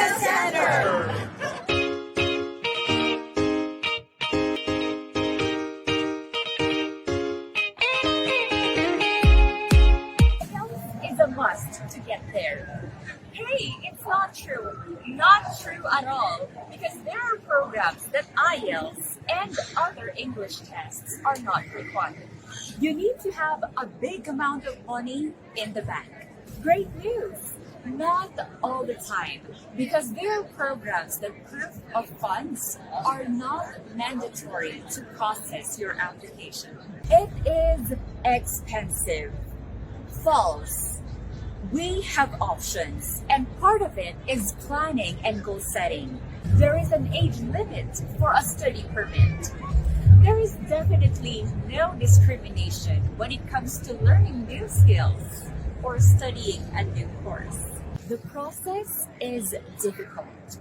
Visa Center! Is a must to get there. Hey, it's not true. Not true at all. Because there are programs that IELTS and other English tests are not required. You need to have a big amount of money in the bank. Great news! Not all the time. Because there are programs that proof of funds are not mandatory to process your application. It is expensive. False. We have options, and part of it is planning and goal setting. There is an age limit for a study permit. There is definitely no discrimination when it comes to learning new skills or studying a new course. The process is difficult.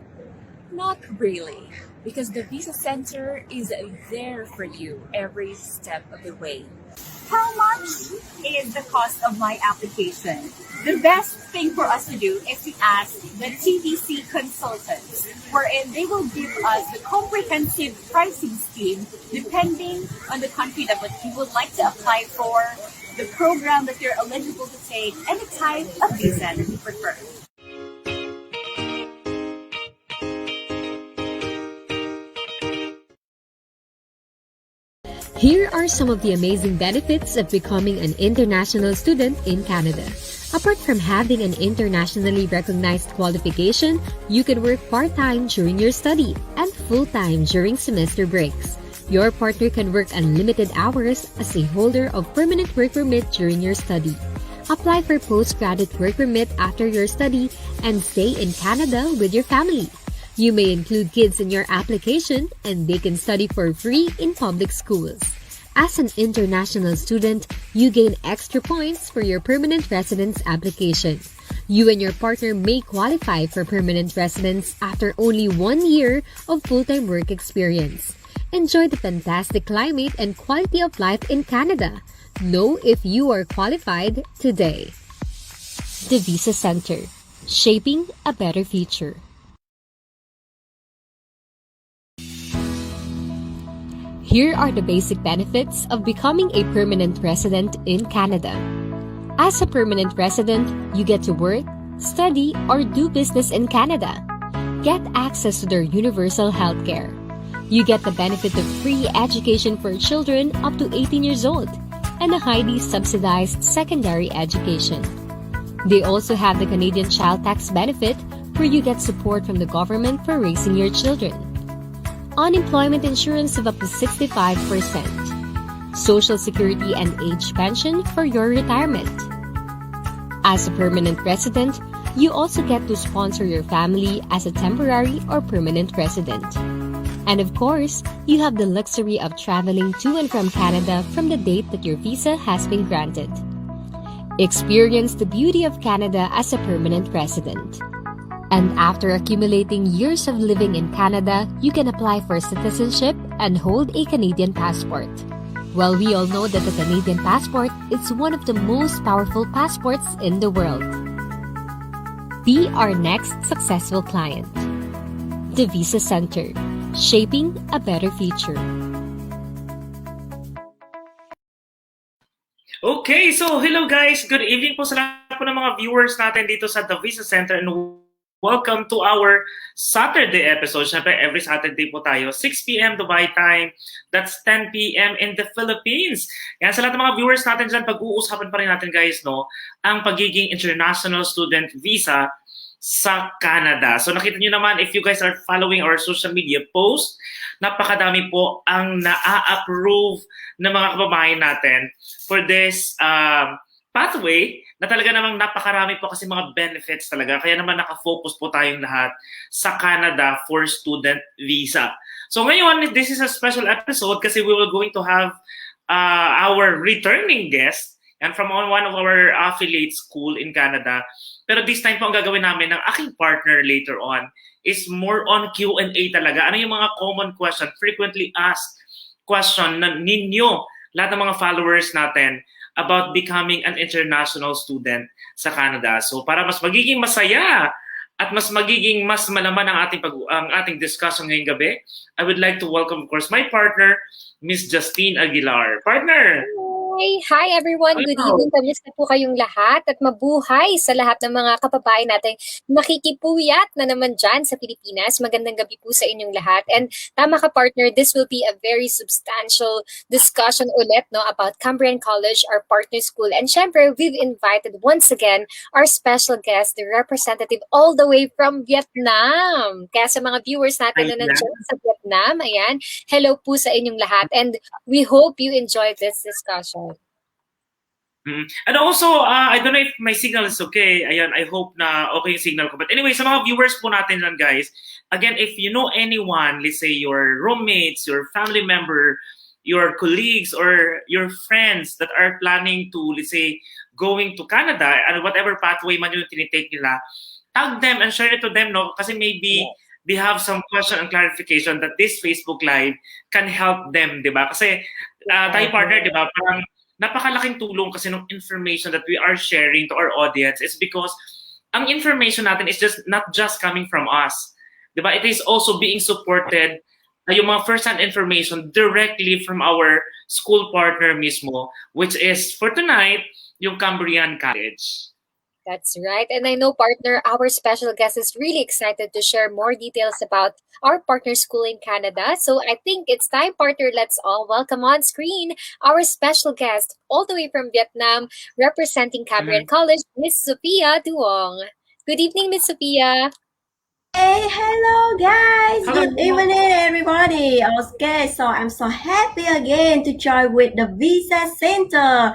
Not really, because the Visa Center is there for you every step of the way. How much is the cost of my application? The best thing for us to do is to ask the TVC consultants, wherein they will give us the comprehensive pricing scheme depending on the country that what you would like to apply for, the program that you're eligible to take, and the type of visa that you prefer. Here are some of the amazing benefits of becoming an international student in Canada. Apart from having an internationally recognized qualification, you can work part-time during your study and full-time during semester breaks. Your partner can work unlimited hours as a holder of permanent work permit during your study. Apply for postgraduate work permit after your study and stay in Canada with your family. You may include kids in your application and they can study for free in public schools. As an international student, you gain extra points for your permanent residence application. You and your partner may qualify for permanent residence after only 1 year of full-time work experience. Enjoy the fantastic climate and quality of life in Canada. Know if you are qualified today. The Visa Center, shaping a better future. Here are the basic benefits of becoming a permanent resident in Canada. As a permanent resident, you get to work, study, or do business in Canada. Get access to their universal healthcare. You get the benefit of free education for children up to 18 years old and a highly subsidized secondary education. They also have the Canadian Child Tax Benefit, where you get support from the government for raising your children. Unemployment insurance of up to 65%, Social Security and age pension for your retirement. As a permanent resident, you also get to sponsor your family as a temporary or permanent resident. And of course, you have the luxury of traveling to and from Canada from the date that your visa has been granted. Experience the beauty of Canada as a permanent resident. And after accumulating years of living in Canada, you can apply for citizenship and hold a Canadian passport. Well, we all know that the Canadian passport is one of the most powerful passports in the world. Be our next successful client. The Visa Center, shaping a better future. Okay, so hello guys. Good evening po sa lahat po ng mga viewers natin dito sa The Visa Center, and welcome to our Saturday episode. Siyempre, every Saturday po tayo, 6 p.m. Dubai time. That's 10 p.m. in the Philippines. Yan, sa lahat ng mga viewers natin dyan, pag-uusapan pa rin natin guys, no, ang pagiging international student visa sa Canada. So nakita nyo naman, if you guys are following our social media post, napakadami po ang na-approve ng mga kababayan natin for this pathway na talaga namang napakarami po kasi mga benefits talaga. Kaya naman nakafocus po tayong lahat sa Canada for student visa. So ngayon, this is a special episode kasi we will going to have our returning guest and from one of our affiliate school in Canada. Pero this time po ang gagawin namin ng aking partner later on is more on Q&A talaga. Ano yung mga common question, frequently asked question na ninyo, lahat ng mga followers natin about becoming an international student sa Canada. So para mas magiging masaya at mas magiging mas malaman ang ating discussion ngayong gabi, I would like to welcome, of course, my partner, Miss Justine Aguilar. Partner! Hi everyone! Good Hello. evening! Kamusta po kayong lahat? At mabuhay sa lahat ng mga kababayan natin nakikipuyat na naman dyan sa Pilipinas. Magandang gabi po sa inyong lahat. And tama ka partner, this will be a very substantial discussion ulit no, about Cambrian College, our partner school. And syempre, we've invited once again our special guest, the representative all the way from Vietnam. Kaya sa mga viewers natin na nandiyan sa Vietnam, ayan, hello po sa inyong lahat. And we hope you enjoyed this discussion. And also, I don't know if my signal is okay. Ayan, I hope na okay yung signal ko. But anyway, sa mga viewers po natin lang, guys, again, if you know anyone, let's say your roommates, your family member, your colleagues, or your friends that are planning to, let's say, going to Canada, and whatever pathway man yung tinitake nila, tag them and share it to them, no? Kasi maybe they have some question and clarification that this Facebook Live can help them, di ba? Kasi tayo partner, di ba? Parang napakalaking tulong kasi ng information that we are sharing to our audience is because ang information natin is just not just coming from us. Diba? It is also being supported yung mga first-hand information directly from our school partner mismo, which is for tonight, yung Cambrian College. That's right. And I know, partner, our special guest is really excited to share more details about our partner school in Canada. So I think it's time, partner, let's all welcome on screen our special guest all the way from Vietnam, representing Cambrian College, Miss Sophia Duong. Good evening, Miss Sophia. Hey, hello guys! Hello. Good evening everybody! Okay, so I'm so happy again to join with the Visa Center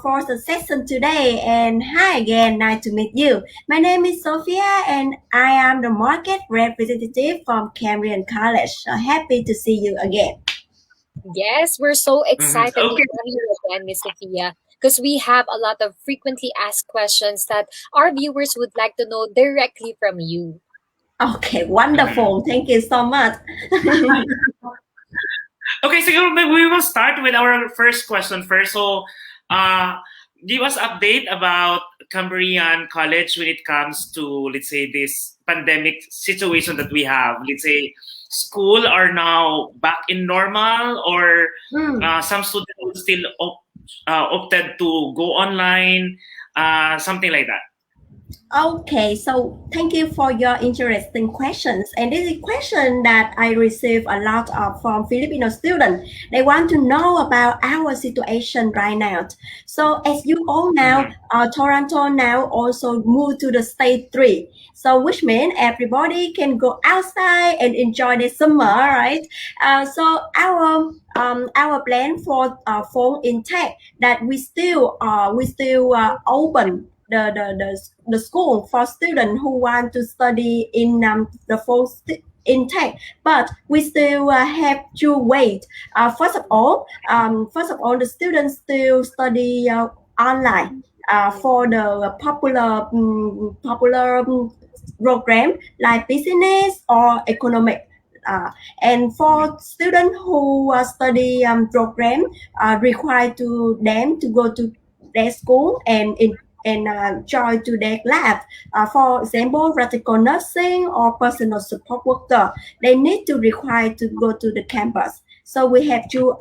for the session today. And hi again, nice to meet you. My name is Sophia and I am the market representative from Cambrian College. So happy to see you again. Yes, we're so excited to Okay. have you again, Miss Sophia, because we have a lot of frequently asked questions that our viewers would like to know directly from you. Okay, wonderful. Thank you so much. Okay, so we will start with our first question first. So, give us update about Cambrian College when it comes to, let's say, this pandemic situation that we have. Let's say, school are now back in normal, or some students still opted to go online, something like that. Okay, so thank you for your interesting questions. And this is a question that I receive a lot of from Filipino students. They want to know about our situation right now. So as you all know, Toronto now also moved to the stage 3. So which means everybody can go outside and enjoy the summer, right? So our plan for fall intake that we still open the school for students who want to study in the fall intake, but we still have to wait. First of all, the students still study online for the popular program like business or economic. And for students who study program required to them to go to their school and join to their lab. For example, practical nursing or personal support worker, they need to require to go to the campus. So we have two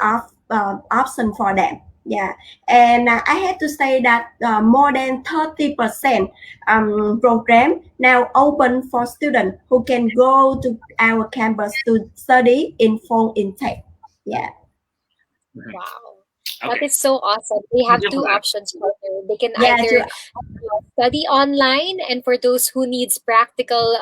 options for them. Yeah, and I have to say that more than 30% program now open for students who can go to our campus to study in fall intake. Yeah. Wow. Okay. That is so awesome. They have two options for them. They can either study online, and for those who needs practical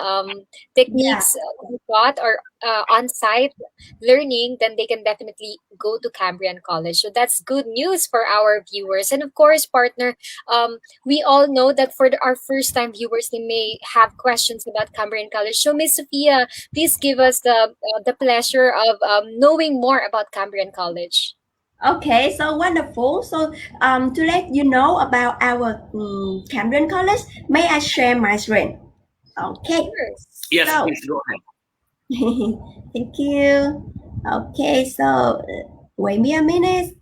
techniques to be taught or on-site learning, then they can definitely go to Cambrian College. So that's good news for our viewers. And of course, partner, we all know that for our first-time viewers, they may have questions about Cambrian College. So Miss Sophia, please give us the pleasure of knowing more about Cambrian College. Okay, so wonderful. So to let you know about our Cambrian College, may I share my screen? Okay. Yes, so, please go ahead. Thank you. Okay, so wait me a minute.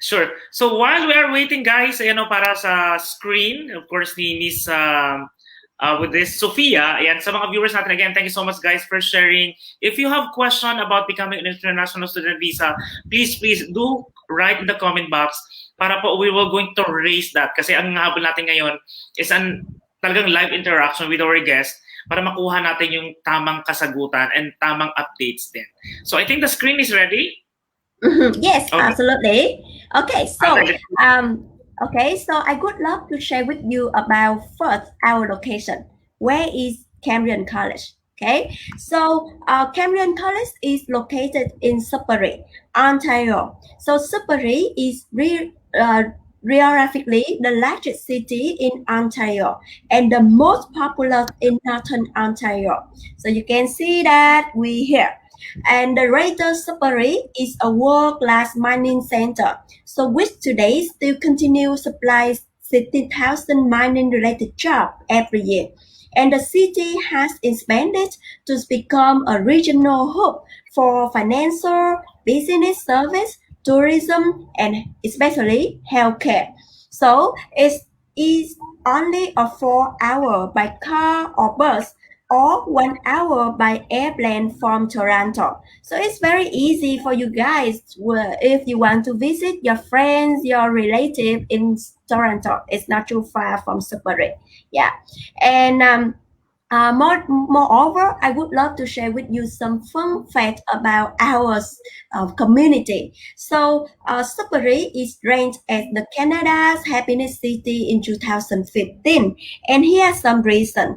Sure. So while we are waiting, guys, para sa screen, of course, ni Miss with this. Sophia, and sa mga viewers natin, again, thank you so much guys for sharing. If you have question about becoming an international student visa, please do write in the comment box para po we will going to raise that. Kasi ang habol natin ngayon is talagang live interaction with our guest para makuha natin yung tamang kasagutan and tamang updates din. So I think the screen is ready. Yes, Okay. absolutely. Okay, so Okay. so I would love to share with you about first our location. Where is Cambrian College? Okay, so Cambrian College is located in Sudbury, Ontario. So Sudbury is geographically the largest city in Ontario and the most popular in Northern Ontario. So you can see that we here. And the Greater Sudbury is a world-class mining center, so which today still continue supplies 60,000 mining-related jobs every year. And the city has expanded to become a regional hub for financial, business service, tourism, and especially healthcare. So it is only a 4 hour by car or bus or 1 hour by airplane from Toronto. So it's very easy for you guys if you want to visit your friends, your relative in Toronto. It's not too far from Sudbury. Yeah. And moreover, I would love to share with you some fun facts about our community. So, Sudbury is ranked as the Canada's happiness city in 2015, and here's some reason.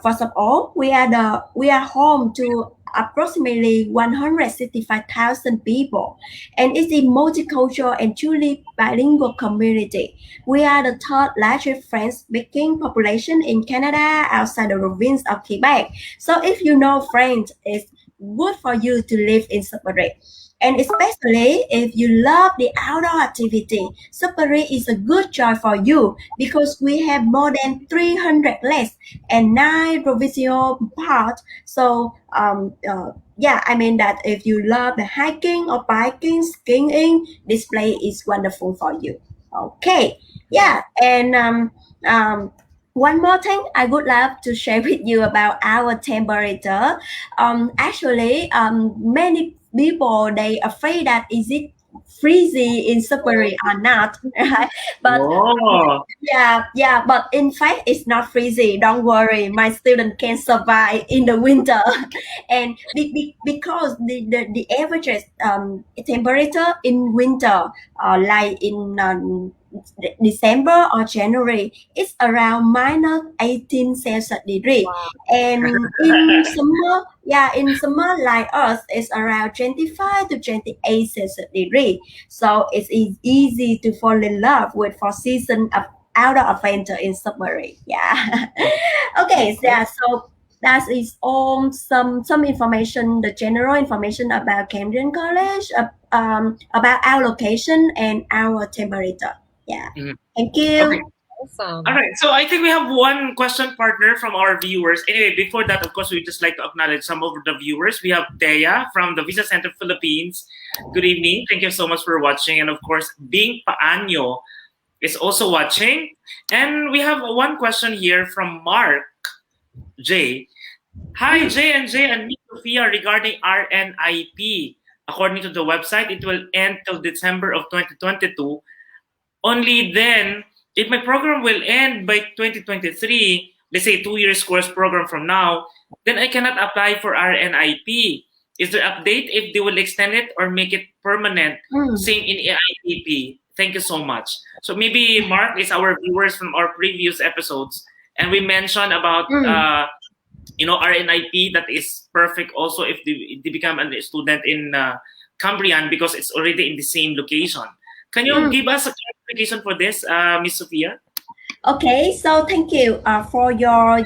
First of all, we are home to approximately 165,000 people, and it's a multicultural and truly bilingual community. We are the third largest French-speaking population in Canada outside the province of Quebec. So if you know French, it's good for you to live in Sudbury. And especially if you love the outdoor activity, Sudbury is a good choice for you because we have more than 300 lakes and 9 provincial parks. So I mean that if you love the hiking or biking, skiing, this place is wonderful for you. Okay, yeah, and one more thing I would love to share with you about our temperature. Many people they afraid that is it freezing in Sudbury or not, right? But Oh. yeah, but in fact it's not freezing. Don't worry, my student can survive in the winter, and because the average temperature in winter, like in December or January, it's around minus 18 Celsius degree. And in summer, in summer like us, it's around 25 to 28 Celsius degree. So it's easy to fall in love with four season of outdoor adventure in Sudbury. Yeah. Okay, so that is all some information, the general information about Cambrian College, about our location and our temperature. Yeah. Mhm. Thank you. Okay. Awesome. All right, so I think we have one question partner from our viewers. Anyway, before that, of course, we just like to acknowledge some of the viewers. We have Thea from the Visa Center Philippines. Good evening. Thank you so much for watching. And of course, Bing Paanyo is also watching. And we have one question here from Mark J. Hi, J and me, Sophia, regarding RNIP. According to the website, it will end till December of 2022. Only then, if my program will end by 2023, let's say 2 years course program from now, then I cannot apply for RNIP. Is there update if they will extend it or make it permanent? Same in AITP. Thank you so much. So maybe Mark is our viewers from our previous episodes, and we mentioned about RNIP that is perfect also if they become a student in Cambrian because it's already in the same location. Can you give us a clarification for this, Miss Sophia? Okay, so thank you for your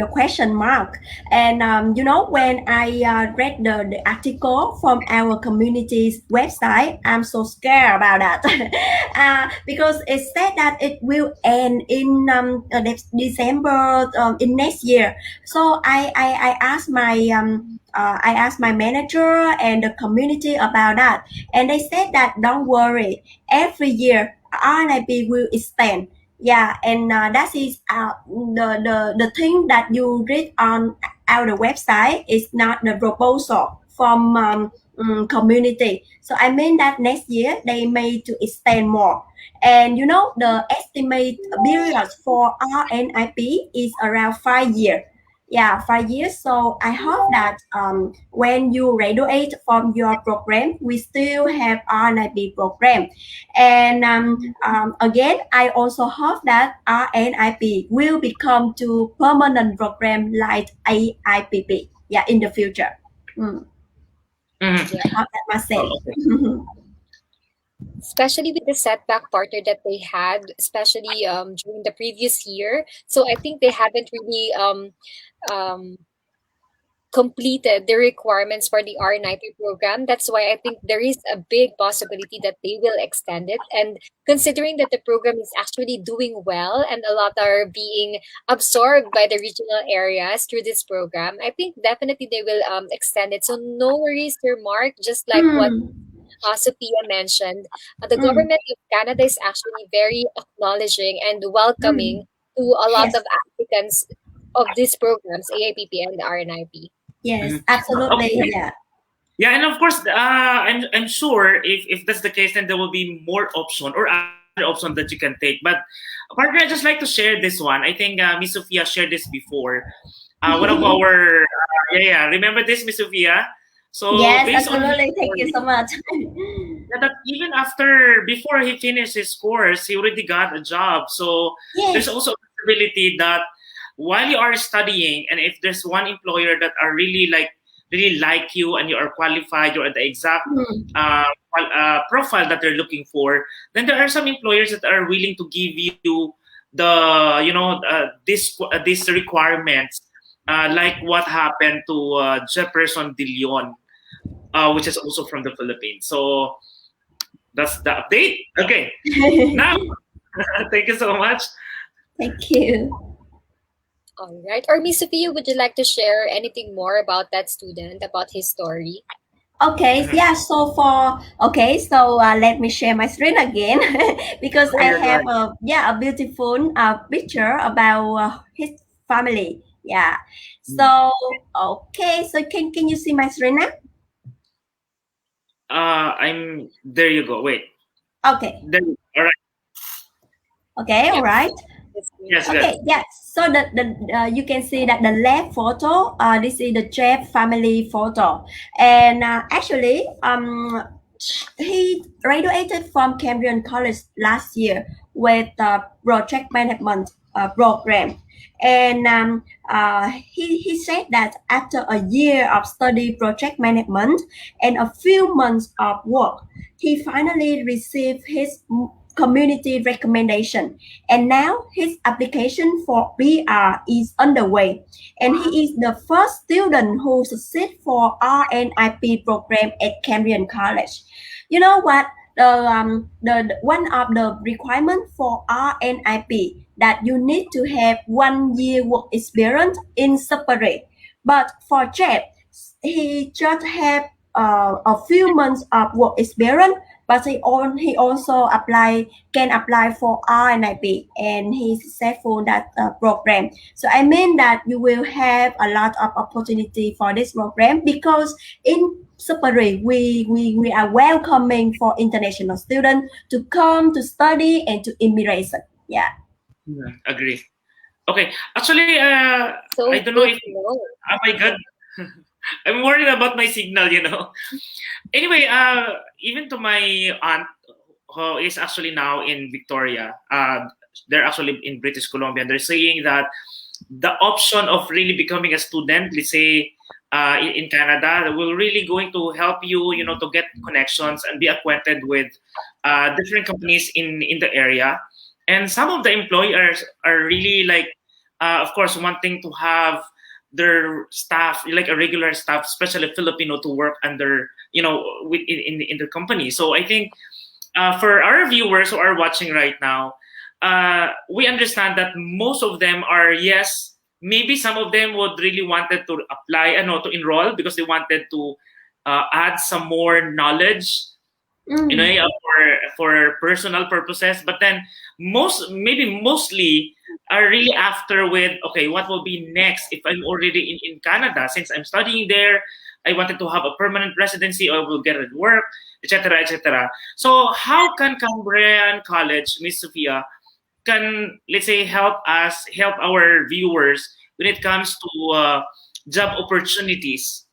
question, Mark. And when I read the article from our community's website, I'm so scared about that because it said that it will end in December in next year. So I asked my manager and the community about that, and they said that don't worry, every year RNIP will extend. Yeah, and that is the thing that you read on our website is not the proposal from community. So I mean that next year they may to extend more. And you know the estimate period for RNIP is around 5 years. Yeah, 5 years. So I hope that when you graduate from your program, we still have RNIP program. And again, I also hope that RNIP will become to permanent program like AIPP. Yeah, in the future. Mm. Mhm. Yeah, I hope that must say. Oh, okay. Especially with the setback partner that they had, especially during the previous year. So I think they haven't really um, completed the requirements for the R90 program. That's why I think there is a big possibility that they will extend it. And considering that the program is actually doing well and a lot are being absorbed by the regional areas through this program, I think definitely they will extend it. So no worries, Sir Mark, just like what Mm, Sophia mentioned, the mm, government of Canada is actually very acknowledging and welcoming mm. to a lot Yes, of applicants of these programs, AIPP and RNIP. yes, Mhm. absolutely. Okay. Yeah. Yeah, and of course, I'm sure if that's the case, then there will be more option or other option that you can take. But partner, I just like to share this one. I think Miss Sophia shared this before. One of our remember this, Miss Sophia? So Yes, based on his absolutely. Thank you story, so much. that even after before he finished his course, he already got a job. So there's Yes. also a possibility that while you are studying, and if there's one employer that are really like you and you are qualified, you're at the exact Mm, profile that they're looking for, then there are some employers that are willing to give you the these requirements, like what happened to Jefferson De Leon, which is also from the Philippines. So that's the update. Okay, now thank you so much. Thank you. All right. Or Miss Sophia, would you like to share anything more about that student, about his story? Okay, Mhm. yeah, so let me share my screen again because Oh, I yeah, go have ahead. a beautiful picture about his family. Yeah. Mhm. So okay, so can you see my screen now? I'm there. You go. Wait. Okay. There. All right. Okay, all Yep. right. This screen Yes, now. good. Okay, yes. So the you can see that the left photo, this is the Jeff family photo, and actually, he graduated from Cambrian College last year with project management program, and he said that after a year of study project management and a few months of work, he finally received his community recommendation, and now his application for PR is underway, and he is the first student who succeed for RNIP program at Cambrian College. You know what? The one of the requirement for RNIP that you need to have 1 year work experience in separate. But for Jeff, he just have a few months of work experience, but he also can apply for RNIP, and he's successful in that program. So I mean that you will have a lot of opportunity for this program because in separate we are welcoming for international students to come to study and to immigration. Yeah. Mhm. Agree. Okay. Actually, I So don't know good if to know. oh my god, I'm worried about my signal. Anyway, even to my aunt, who is actually now in Victoria, they're actually in British Columbia. They're saying that the option of really becoming a student, let's say in Canada, will really going to help you, to get connections and be acquainted with different companies in the area. And some of the employers are really like, of course, wanting to have their staff, like a regular staff, especially Filipino, to work under, in the company. So I think for our viewers who are watching right now, we understand that most of them are yes. Maybe some of them would really wanted to apply, to enroll because they wanted to add some more knowledge you know, Mm. for personal purposes. But then mostly are really after with, okay, what will be next if I'm already in Canada, since I'm studying there. I wanted to have a permanent residency or will get a work, etc., etc. So how can Cambrian College, Miss Sophia, can, let's say, help our viewers when it comes to job opportunities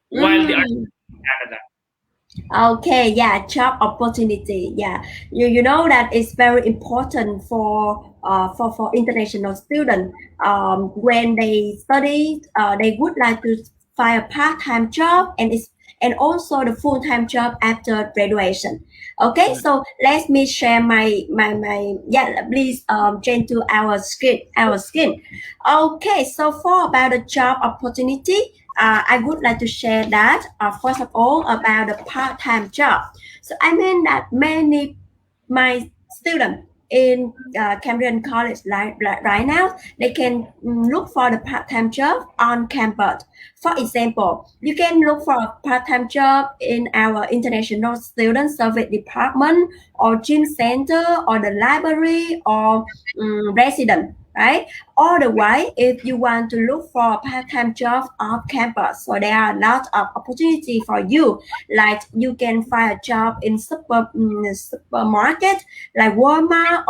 while they are Mm. in Canada? Okay, yeah, job opportunity. Yeah, you know that it's very important for international students. When they study, they would like to find a part-time job and also the full-time job after graduation. Okay, so let me share my yeah. Please change to our screen. Okay, so for about the job opportunity, I would like to share that first of all about the part-time job. So I mean that many my students in Cambrian College right now they can look for the part-time job on campus. For example, you can look for a part-time job in our international student service department or gym center or the library or resident, right? Otherwise, if you want to look for a part-time job off campus, so there are a lot of opportunity for you. Like you can find a job in supermarket like Walmart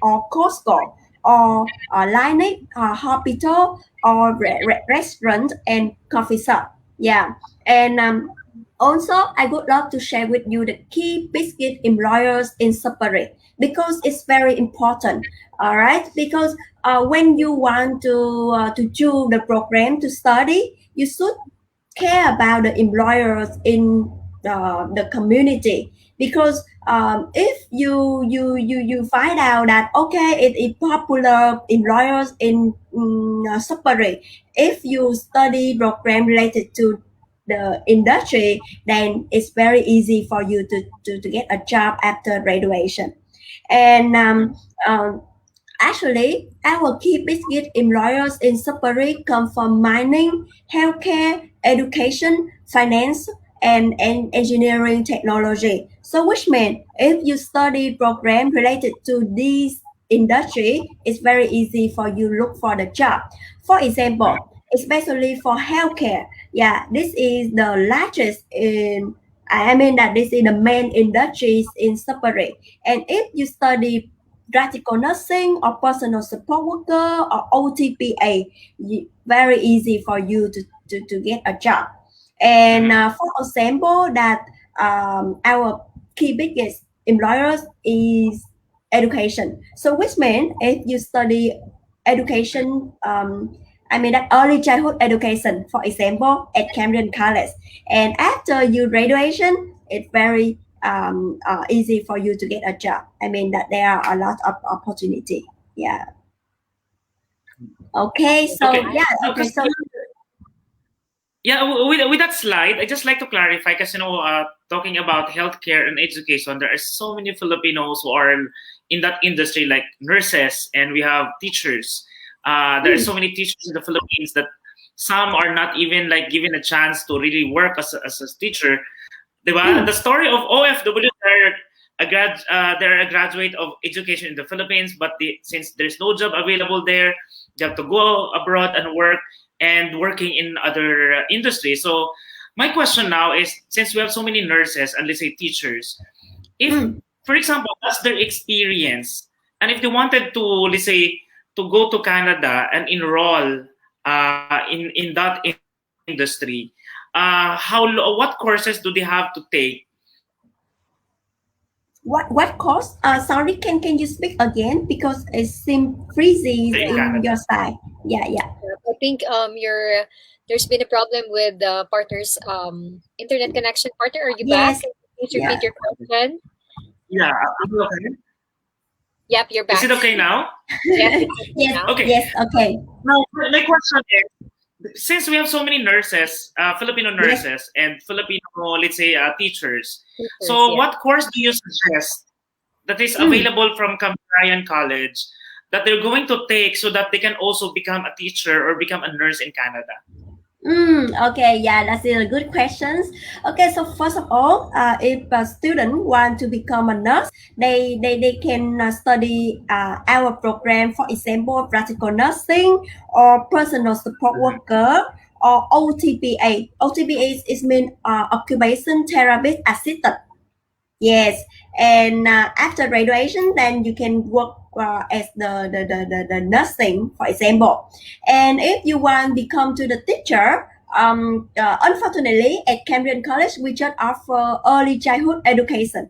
or Costco or Linux or hospital or restaurant and coffee shop. Yeah, and also I would love to share with you the key biscuit employers in separate because it's very important. All right, because when you want to choose the program to study, you should care about the employers in the community because if you find out that okay it is popular employers in separate, if you study program related to the industry, then it's very easy for you to get a job after graduation. And actually, our key biscuit employers in Sudbury come from mining, healthcare, education, finance, and engineering technology. So, which means if you study program related to these industry, it's very easy for you look for the job. For example, especially for healthcare, yeah, this is the largest in. I mean that this is the main industries in Sudbury. And if you study practical nursing or personal support worker or OTPA, very easy for you to get a job. And Mhm. for example, that our key biggest employers is education. So which means if you study education, I mean that early childhood education, for example, at Cambrian College, and after your graduation, it's very easy for you to get a job. I mean that there are a lot of opportunity. Yeah. Okay. So Okay, yeah. Okay. because So yeah, with that slide, I just like to clarify because talking about healthcare and education, there are so many Filipinos who are in that industry, like nurses, and we have teachers. There are so many teachers in the Philippines that some are not even like given a chance to really work as a teacher. Diba? The story of OFW, they're a graduate of education in the Philippines, but since there's no job available there, they have to go abroad and work and working in other industries. So my question now is, since we have so many nurses and let's say teachers, if, for example, that's their experience, and if they wanted to, let's say, to go to Canada and enroll in that industry, what courses do they have to take? what course? Sorry, can you speak again because it seems freezes In in Canada? your side. Yeah, yeah. I think there's been a problem with the partner's internet connection. Partner, are you back? Yes. Can you please Yeah. repeat your question? Yeah. Okay. Yep, you're Is it back. okay now? Yes, it's okay Yes. now. Okay. Yes. Okay. Now, my question is, since we have so many nurses, Filipino Yes. nurses and Filipino, let's say, teachers, Teachers, so yeah. what course do you suggest that is available from Cambrian College that they're going to take so that they can also become a teacher or become a nurse in Canada? Okay, yeah, that's a good questions. Okay, so first of all, if a student want to become a nurse, they can study our program, for example, practical nursing or personal support worker or OTPA. OTPA is mean occupation therapist assistant. Yes, and after graduation, then you can work as the nursing, for example. And if you want to become to the teacher, unfortunately, at Cambrian College, we just offer early childhood education.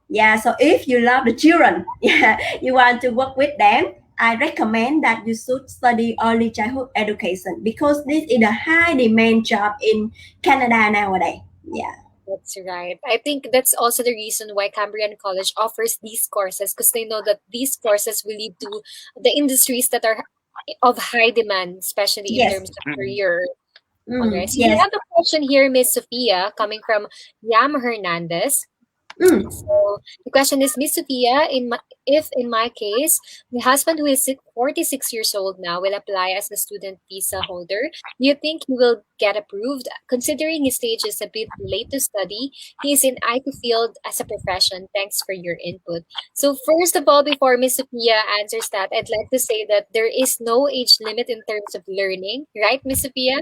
Yeah, so if you love the children, yeah, you want to work with them, I recommend that you should study early childhood education because this is a high demand job in Canada nowadays. Yeah. That's right. I think that's also the reason why Cambrian College offers these courses because they know that these courses will lead to the industries that are of high demand, especially in Yes. terms of career. All right. So you Yes. have a question here, Miss Sophia, coming from Yam Hernandez. Mm. So the question is, Miss Sophia, if in my case, my husband who is 46 years old now will apply as a student visa holder, do you think he will get approved? Considering his stage is a bit late to study, he is in IT field as a profession. Thanks for your input. So first of all, before Miss Sophia answers that, I'd like to say that there is no age limit in terms of learning, right, Miss Sophia?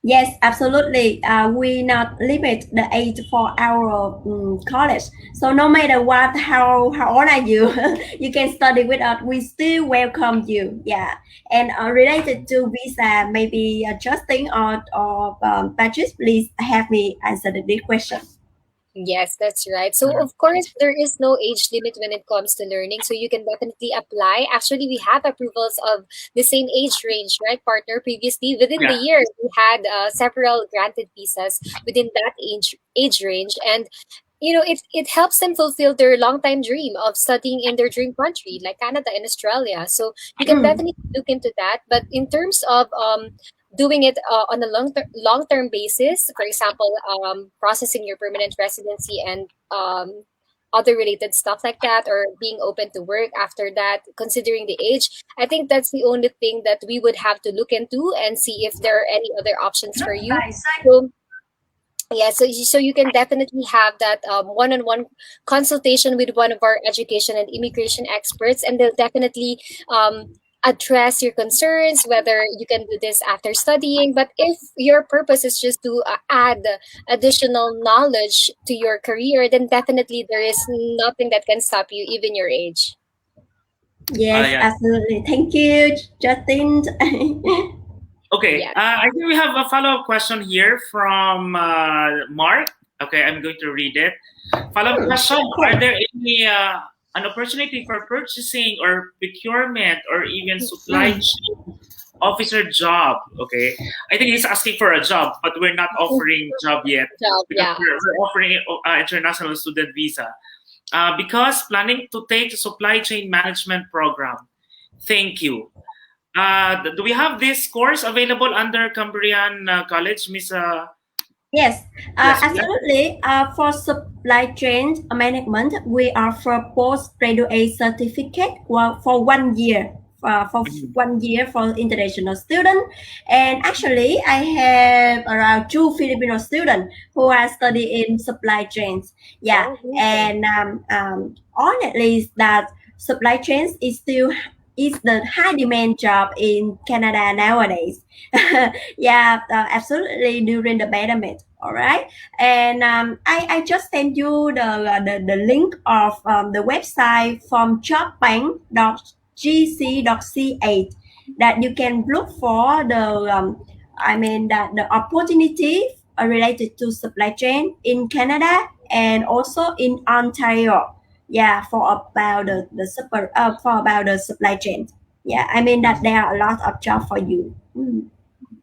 Yes, absolutely. We not limit the age for our college. So no matter what, how old are you, you can study with us. We still welcome you. Yeah. And related to visa, maybe Justin or Patrice, please have me answer the question. Yes, that's right. So of course there is no age limit when it comes to learning. So you can definitely apply. Actually, we have approvals of the same age range, right, partner? Previously, within the Yeah. year, we had several granted visas within that age range, and it helps them fulfill their long time dream of studying in their dream country, like Canada and Australia. So you can Mm. definitely look into that. But in terms of doing it on a long term basis. For example, processing your permanent residency and other related stuff like that, or being open to work after that, considering the age. I think that's the only thing that we would have to look into and see if there are any other options for you. So yeah, so you can definitely have that one-on-one consultation with one of our education and immigration experts, and they'll definitely address your concerns, whether you can do this after studying. But if your purpose is just to add additional knowledge to your career, then definitely there is nothing that can stop you, even your age. Yes, Yeah. absolutely. Thank you, Justin. Okay. Yeah. I think we have a follow-up question here from Mark. Okay, I'm going to read it. Follow-up question: Are there any an opportunity for purchasing or procurement or even supply Mm. chain officer job? Okay, I think he's asking for a job, but we're not offering job yet Job, because yeah. we're offering international student visa. Because planning to take the supply chain management program. Thank you. Do we have this course available under Cambrian College, Miss? Yes, Yes. absolutely. For supply chain management, we offer postgraduate certificate for 1 year. For Mhm. 1 year for international student, and actually, I have around 2 Filipino students who are studying in supply chains. Yeah, Oh, okay. and honestly, that supply chains is the high demand job in Canada nowadays. Yeah, absolutely during the pandemic. All right, and I just sent you the link of the website from jobbank.gc.ca that you can look for the opportunity related to supply chain in Canada and also in Ontario. Yeah, for about the supply chain. Yeah, I mean that there are a lot of job for you. Mm.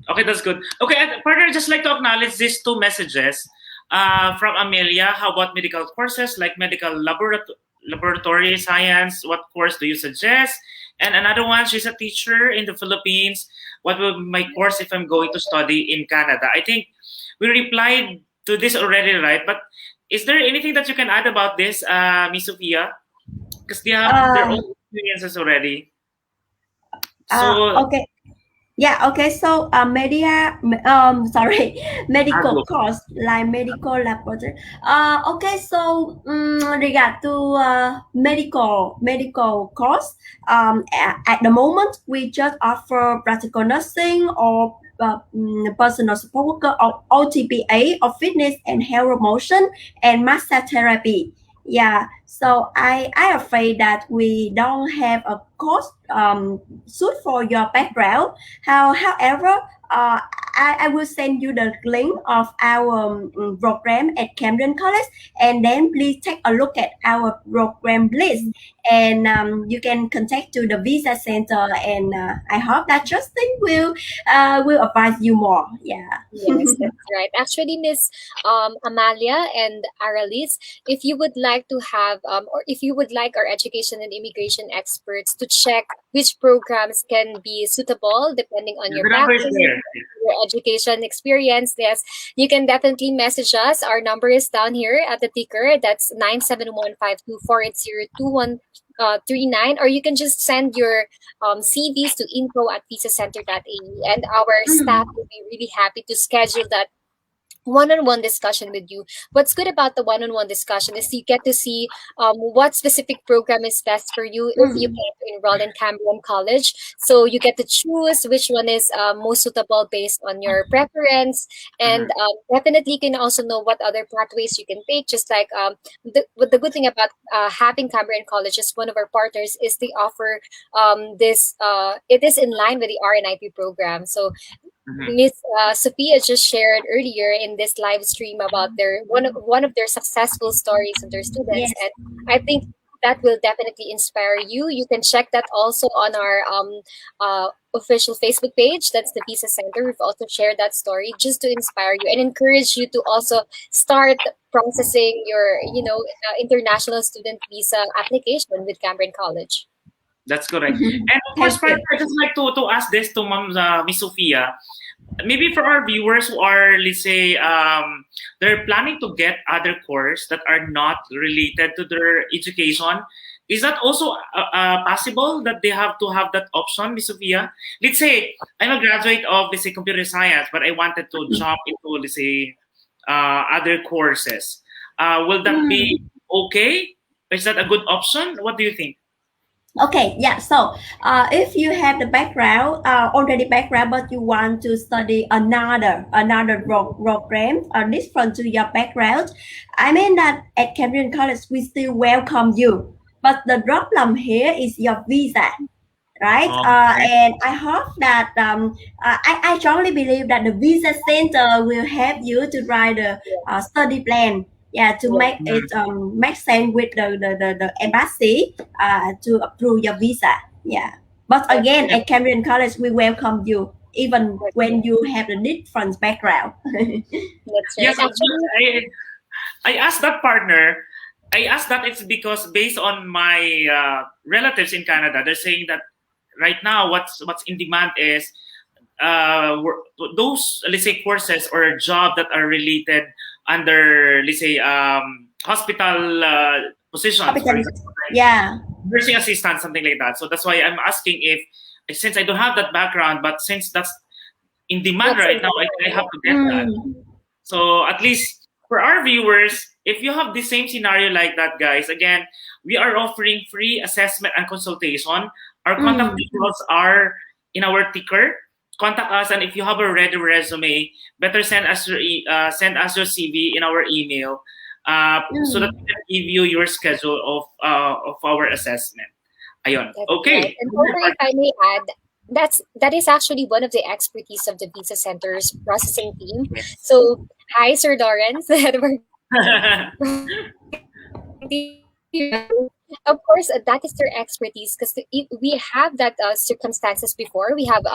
Okay, that's good. Okay, and partner, I'd just like to acknowledge these two messages from Amelia. How about medical courses like medical laboratory science? What course do you suggest? And another one, she's a teacher in the Philippines. What will be my course if I'm going to study in Canada? I think we replied to this already, right? But is there anything that you can add about this, Miss Sophia? Because they have their Uh, own experiences already. So okay. Yeah, okay. So, sorry, medical Advo. course like medical laboratory. Okay. So, regard to medical course, at the moment we just offer practical nursing or personal support worker or OTPA or fitness and health promotion and massage therapy. Yeah. So I afraid that we don't have a course suit for your background. However, I will send you the link of our program at Cambrian College, and then please take a look at our program list, and you can contact to the visa center, and I hope that Justin will advise you more. Yeah. Yes, that's right. Actually, Miss Amalia and Aralis, if you would like to have, or if you would like our education and immigration experts to check which programs can be suitable depending on your The number is background, there. your education experience, yes, you can definitely message us. Our number is down here at the ticker. That's 971-52480-2139, or you can just send your CVs to info@visacenter.ae, and our staff will be really happy to schedule that one-on-one discussion with you. What's good about the one-on-one discussion is you get to see what specific program is best for you if you plan to enroll in Cambrian College. So you get to choose which one is most suitable based on your preference, and definitely you can also know what other pathways you can take. Just like the good thing about having Cambrian College as one of our partners is they offer this. It is in line with the RNIP program. So Miss Sophia just shared earlier in this live stream about their one of their successful stories of their students, Yes. and I think that will definitely inspire you. You can check that also on our official Facebook page. That's the Visa Center. We've also shared that story just to inspire you and encourage you to also start processing your international student visa application with Cambrian College. That's correct. And of course, Thank you. partner, I just like to ask this to Miss Sophia. Maybe for our viewers who are, let's say, they're planning to get other courses that are not related to their education, is that also possible that they have to have that option, Miss Sophia? Let's say I'm a graduate of, let's say, computer science, but I wanted to jump into, let's say, other courses. Will that be okay? Is that a good option? What do you think? Okay, yeah. So, if you have the background, already background, but you want to study another program, different to your background, I mean that at Cambrian College we still welcome you. But the problem here is your visa, right? Okay. And I hope that I strongly believe that the visa center will help you to write the study plan. Yeah, to Yeah. make it make sense with the embassy to approve your visa. Yeah, but That's again, right. at Cambrian College, we welcome you even That's when right. you have a different background. That's right. Yes, Actually, I asked that partner. I asked that it's because based on my relatives in Canada, they're saying that right now what's in demand is those, let's say, courses or job that are related under, let's say, hospital positions, for Capitalist. example, Yeah. nursing assistant, something like that. So that's why I'm asking if, since I don't have that background, but since that's in demand that's right in now, I demand. have to get that. So at least for our viewers, if you have the same scenario like that, guys, again, we are offering free assessment and consultation. Our contact details are in our ticker. Contact us, and if you have a ready resume, better send us your CV in our email, so that we can give you your schedule of our assessment. Ayun. That's Okay. right. And also, if I may add, that is actually one of the expertise of the Visa Center's processing team. So, hi, Sir Lawrence. Of course, that is their expertise because we have that circumstances before. We have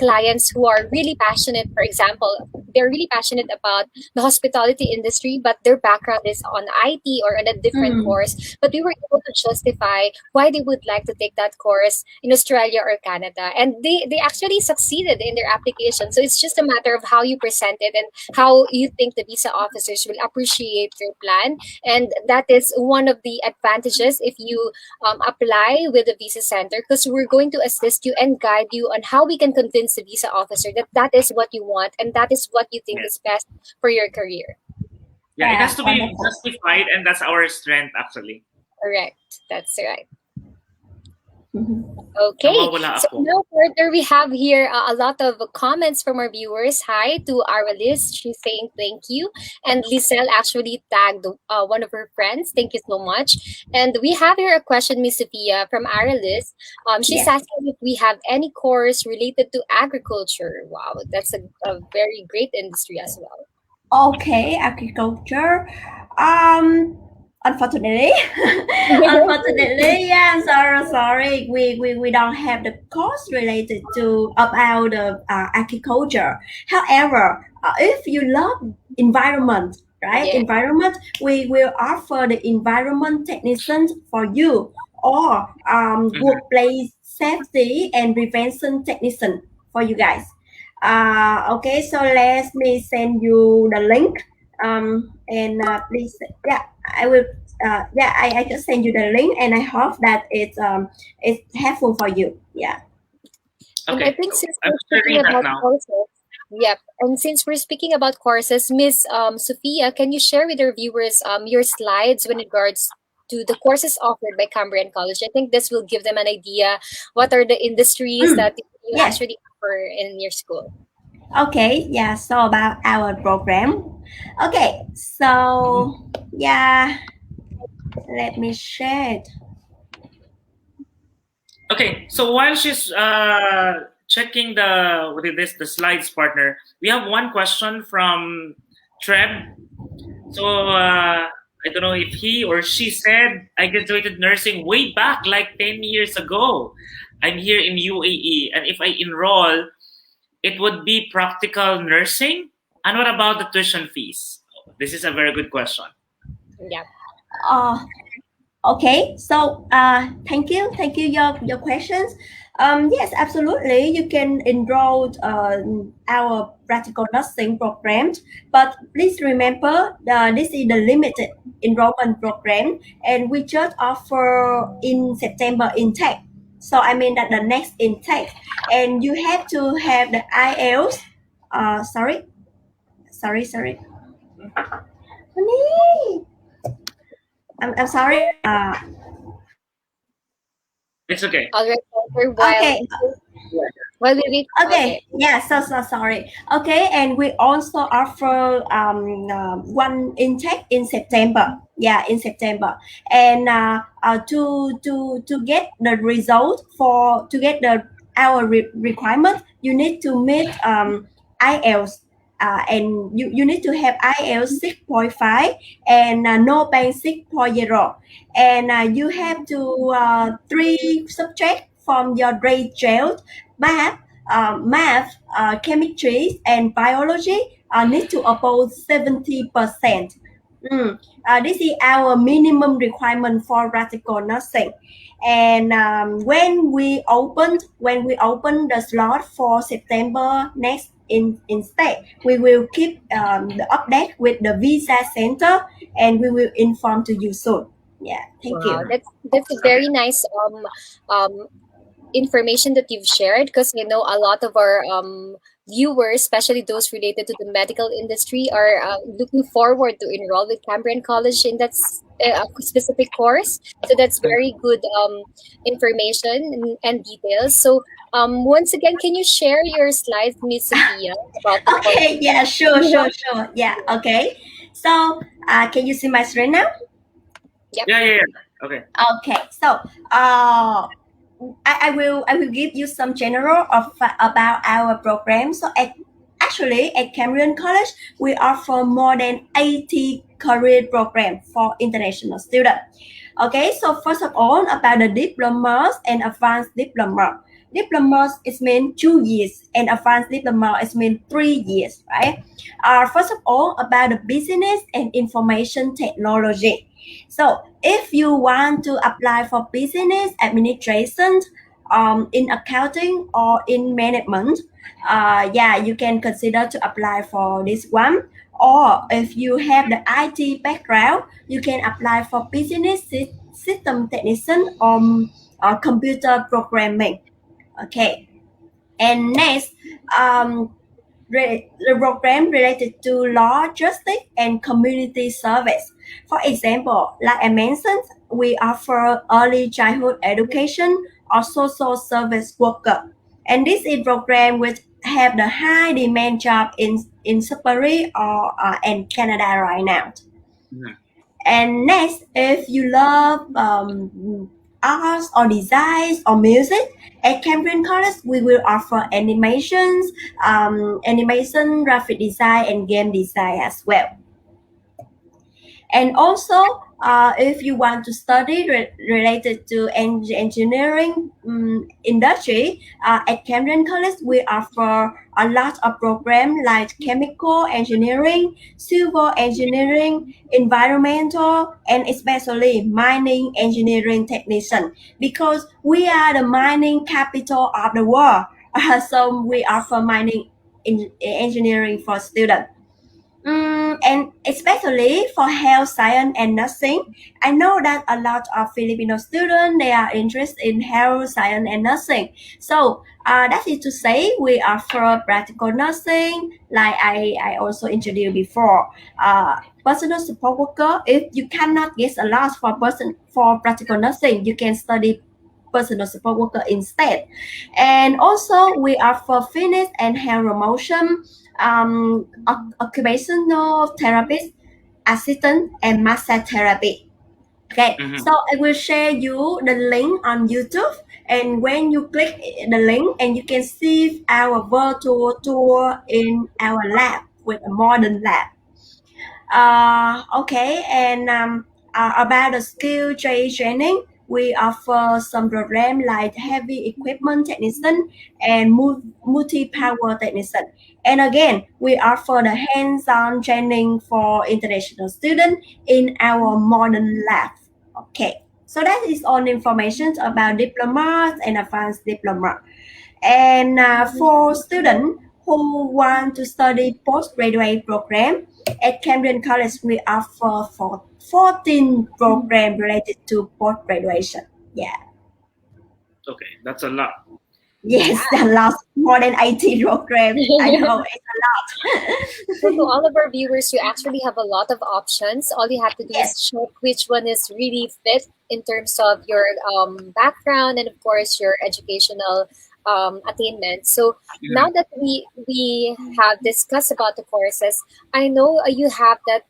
clients who are really passionate. For example, they're really passionate about the hospitality industry, but their background is on IT or on a different course. But we were able to justify why they would like to take that course in Australia or Canada, and they actually succeeded in their application. So it's just a matter of how you present it and how you think the visa officers will appreciate your plan, and that is one of the advantages if you apply with the visa center, because we're going to assist you and guide you on how we can convince the visa officer that that is what you want and that is what you think Yeah. is best for your career. Yeah, it Yeah, has to be wonderful. justified, and that's our strength actually. Correct. That's right. Mhm. Okay, Nawawala so ako. now further, we have here a lot of comments from our viewers. Hi to Aralis, she's saying thank you. And Lizelle actually tagged one of her friends. Thank you so much. And we have here a question, Miss Sophia, from Aralis. She's Yes. asking if we have any course related to agriculture. Wow, that's a very great industry as well. Okay, agriculture. Unfortunately, unfortunately, yeah, sorry. We don't have the course related to about agriculture. However, if you love environment, right? Yeah. Environment, we will offer the environment technician for you, or workplace safety and prevention technician for you guys. Okay, so let me send you the link. And please, yeah, I will. Yeah, I just send you the link, and I hope that it's helpful for you. Yeah. And I Okay, think so since I'm we're speaking sharing that about now. courses, yep. And since we're speaking about courses, Miss Sophia, can you share with our viewers your slides when it regards to the courses offered by Cambrian College? I think this will give them an idea what are the industries Mm, that you yes. actually offer in your school. Okay. Yeah. So about our program. Okay. So yeah, let me share it. Okay, so while she's checking the slides, partner, we have one question from Treb. So I don't know if he or she said, I graduated nursing way back like 10 years ago. I'm here in UAE, and if I enroll, it would be practical nursing. And what about the tuition fees? This is a very good question. Yeah. Uh, Okay, so thank you your questions. Yes, absolutely. You can enroll our practical nursing program, but please remember this is the limited enrollment program, and we just offer in September intake. So I mean that the next intake, and you have to have the IELTS. Sorry. Honey, I'm sorry. It's okay. All right. Walter, while Okay. while we wait. Okay, Okay. yeah, so sorry. Okay, and we also offer one intake in September. Yeah, in September, and to get the result for to get the our requirement, you need to meet IELTS. And you need to have IELTS 6.5 and no band 6.0, and you have to three subjects from your grade 12: math, chemistry, and biology need to above 70%. This is our minimum requirement for practical nursing. And when we open the slot for September next in state, we will keep the update with the visa center, and we will inform to you soon. Yeah, thank Wow, you. that's a very nice information that you've shared, because you know a lot of our viewers, especially those related to the medical industry, are looking forward to enroll with Cambrian College in that specific course. So that's very good information and details. So once again, can you share your slides, Miss Sophia, about the course? Okay, yeah, sure. Yeah, okay. So, can you see my screen now? Yeah. Okay. Okay, so I will give you some general of about our program. So actually at Cambrian College, we offer more than 80 career programs for international students. Okay, so first of all, about the diplomas and advanced diploma. Diplomas is mean 2 years, and advanced diploma is mean 3 years, right? First of all, about the business and information technology. So if you want to apply for business administration, in accounting or in management, yeah, you can consider to apply for this one. Or if you have the IT background, you can apply for business system technician or computer programming. Okay, and next, the program related to law, justice, and community service. For example, like I mentioned, we offer early childhood education or social service worker. And this is program which have the high demand job in Sudbury or in Canada right now. Mhm. And next, if you love arts or designs or music, at Cambrian College, we will offer animations, animation, graphic design, and game design as well. And also, if you want to study related to engineering industry, at Cambrian College, we offer a lot of programs like chemical engineering, civil engineering, environmental, and especially mining engineering technician, because we are the mining capital of the world. So we offer mining engineering for students. And especially for health science and nursing, I know that a lot of Filipino students they are interested in health science and nursing. So that is to say, we offer practical nursing, like I also introduced before. Personal support worker. If you cannot get a lot for practical nursing, you can study personal support worker instead. And also, we offer fitness and health promotion, occupational therapist, assistant, and massage therapy. Okay, Mhm. so I will share you the link on YouTube, and when you click the link, and you can see our virtual tour in our lab with a modern lab. Okay, and about the skill training, we offer some program like heavy equipment technician and multi-power technician. And again, we offer the hands-on training for international students in our modern lab. Okay, so that is all information about diplomas and advanced diploma. And for students who want to study postgraduate program, at Cambrian College, we offer 14 programs related to post-graduation. Yeah. Okay, that's a lot. Yes, the last more than 80 programs. I know it's a lot. So to all of our viewers, you actually have a lot of options. All you have to do Yes. is check which one is really fit in terms of your background and, of course, your educational attainment. So now that we have discussed about the courses, I know you have that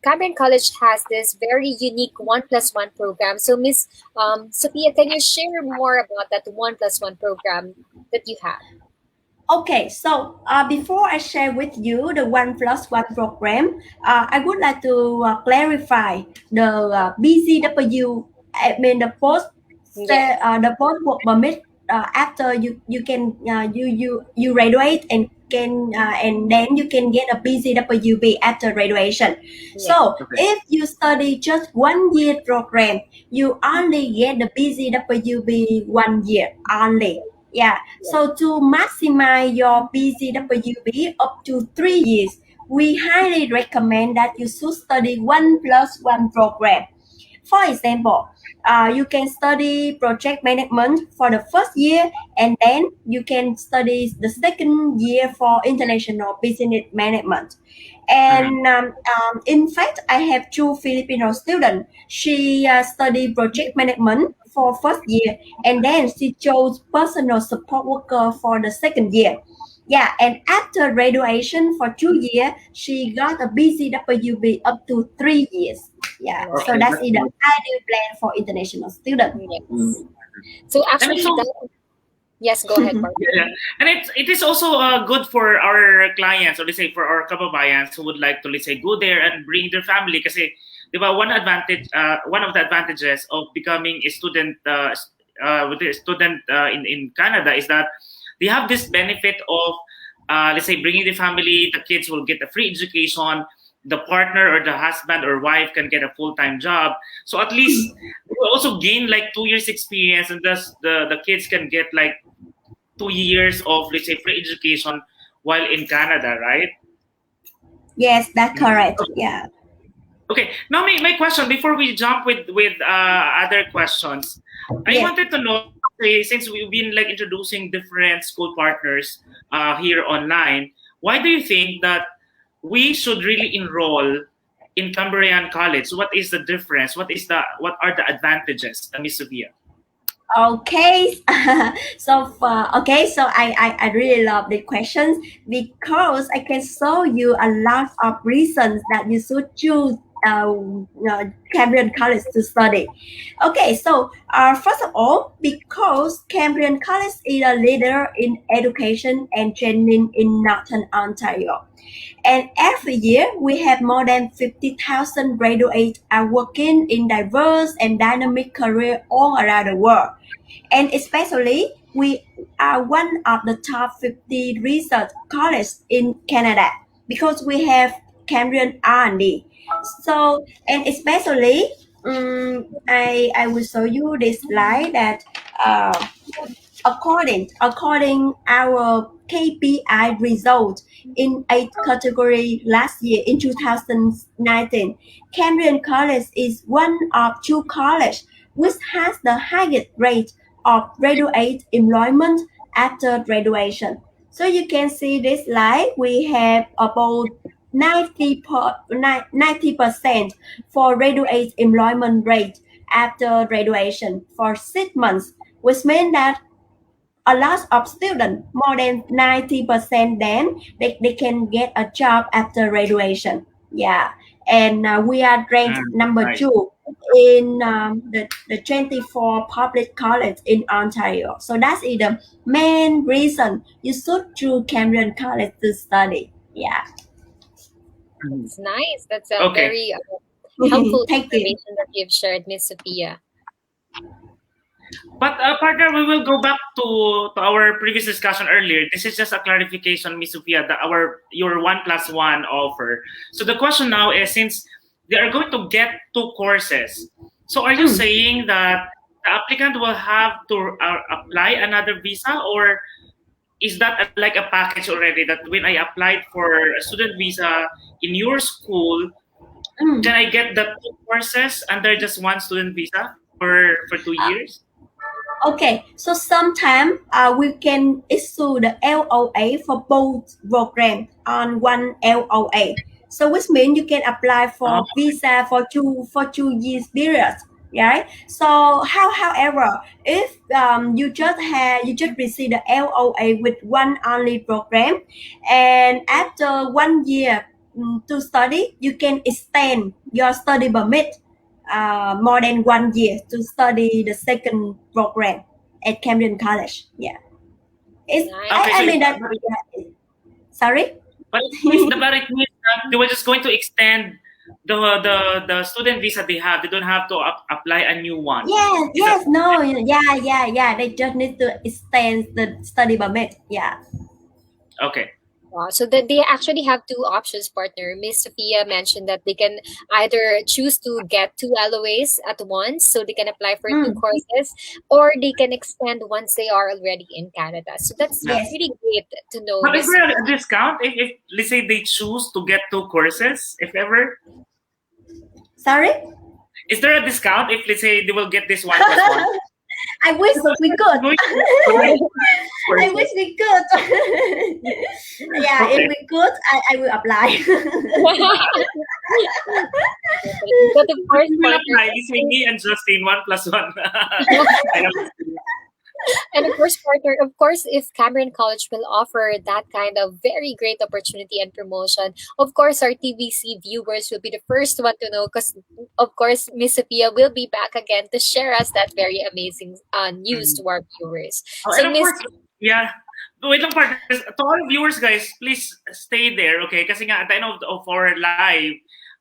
Cambrian College has this very unique 1+1 program. So Miss Sophia, can you share more about that 1+1 program that you have? Okay, so before I share with you the 1+1 program, I would like to clarify the BCW, I mean the the post work permit. After you can you graduate and can and then you can get a BCWB after graduation. So Okay. if you study just 1 year program, you only get the BCWB 1 year only. Yeah. So to maximize your BCWB up to 3 years, we highly recommend that you should study 1+1 program. For example, you can study project management for the first year, and then you can study the second year for international business management. And in fact, I have two Filipino students. She studied project management for first year, and then she chose personal support worker for the second year. Yeah, and after graduation for 2 years, she got a BCWB up to 3 years. Yeah, so Okay, that's that's the good. ideal plan for international students. Yes. So And actually, it's also, yes, go ahead, Mark. yeah, and it is also good for our clients, or let's say for our kababayans who would like to, let's say, go there and bring their family. Kasi, di ba, one of the advantages of becoming a student with a student in Canada is that they have this benefit of, let's say, bringing the family. The kids will get a free education. The partner or the husband or wife can get a full-time job. So at least we will also gain like 2 years experience, and thus the kids can get like 2 years of, let's say, free education while in Canada, right? Yes, that's correct. Yeah. Okay, now my question before we jump with other questions, I Yes. wanted to know, since we've been like introducing different school partners here online, why do you think that we should really enroll in Cambrian College? What is the difference? What are the advantages, Miss Sophia? Okay, so I really love the questions because I can show you a lot of reasons that you should choose Cambrian College to study. Okay, so first of all, because Cambrian College is a leader in education and training in Northern Ontario. And every year, we have more than 50,000 graduates are working in diverse and dynamic careers all around the world. And especially, we are one of the top 50 research colleges in Canada because we have Cambrian R&D. So, and especially, I will show you this slide that uh, according our KPI result in 8 category last year in 2019, Cambrian College is one of two colleges which has the highest rate of graduate employment after graduation. So you can see this slide, we have about 90% for graduate employment rate after graduation for 6 months, which means that a lot of students, more than 90%, then they can get a job after graduation. Yeah. And we are ranked number Nice. 2 in the 24 public college in Ontario. So that's the main reason you should choose Cambrian College to study. Yeah. It's nice. That's a Okay. very helpful Thank you. information that you've shared, Miss Sophia. But partner, we will go back to our previous discussion earlier. This is just a clarification, Miss Sophia, that your 1+1 offer. So the question now is, since they are going to get 2 courses, so are you saying that the applicant will have to apply another visa, or is that like a package already? That when I applied for a student visa in your school, can I get the 2 courses under just one student visa for 2 years? Okay, so sometimes we can issue the LOA for both programs on one LOA. So which means you can apply for visa for 2 years period, right? So however, if you just receive the LOA with one only program, and after 1 year to study, you can extend your study permit more than 1 year to study the second program at Cambrian College. Yeah. It's, Nice. I mean that. Yeah. Sorry? But it means that they were just going to extend the student visa they have. They don't have to apply a new one. Yes, no, yeah. They just need to extend the study permit. Yeah. Okay. So that they actually have 2 options, partner. Miss Sophia mentioned that they can either choose to get 2 LOAs at once, so they can apply for 2 courses, or they can extend once they are already in Canada. So that's Yes. pretty great to know. But Miss is there a discount if let's say they choose to get 2 courses, if ever? Sorry? Is there a discount if let's say they will get this 1+1? I wish we could. I wish we could. Yeah, Okay. if we could, I will apply. But of course, We will partner, apply. Let's say me and Justin 1+1. and of course, partner, of course, if Cameron College will offer that kind of very great opportunity and promotion, of course, our TVC viewers will be the first one to know, because, of course, Miss Sophia will be back again to share us that very amazing news to our viewers. Oh, So, and of Miss, course, yeah. Wait lang, partners. To our viewers, guys, please stay there, okay? Kasi nga, at the end of our live,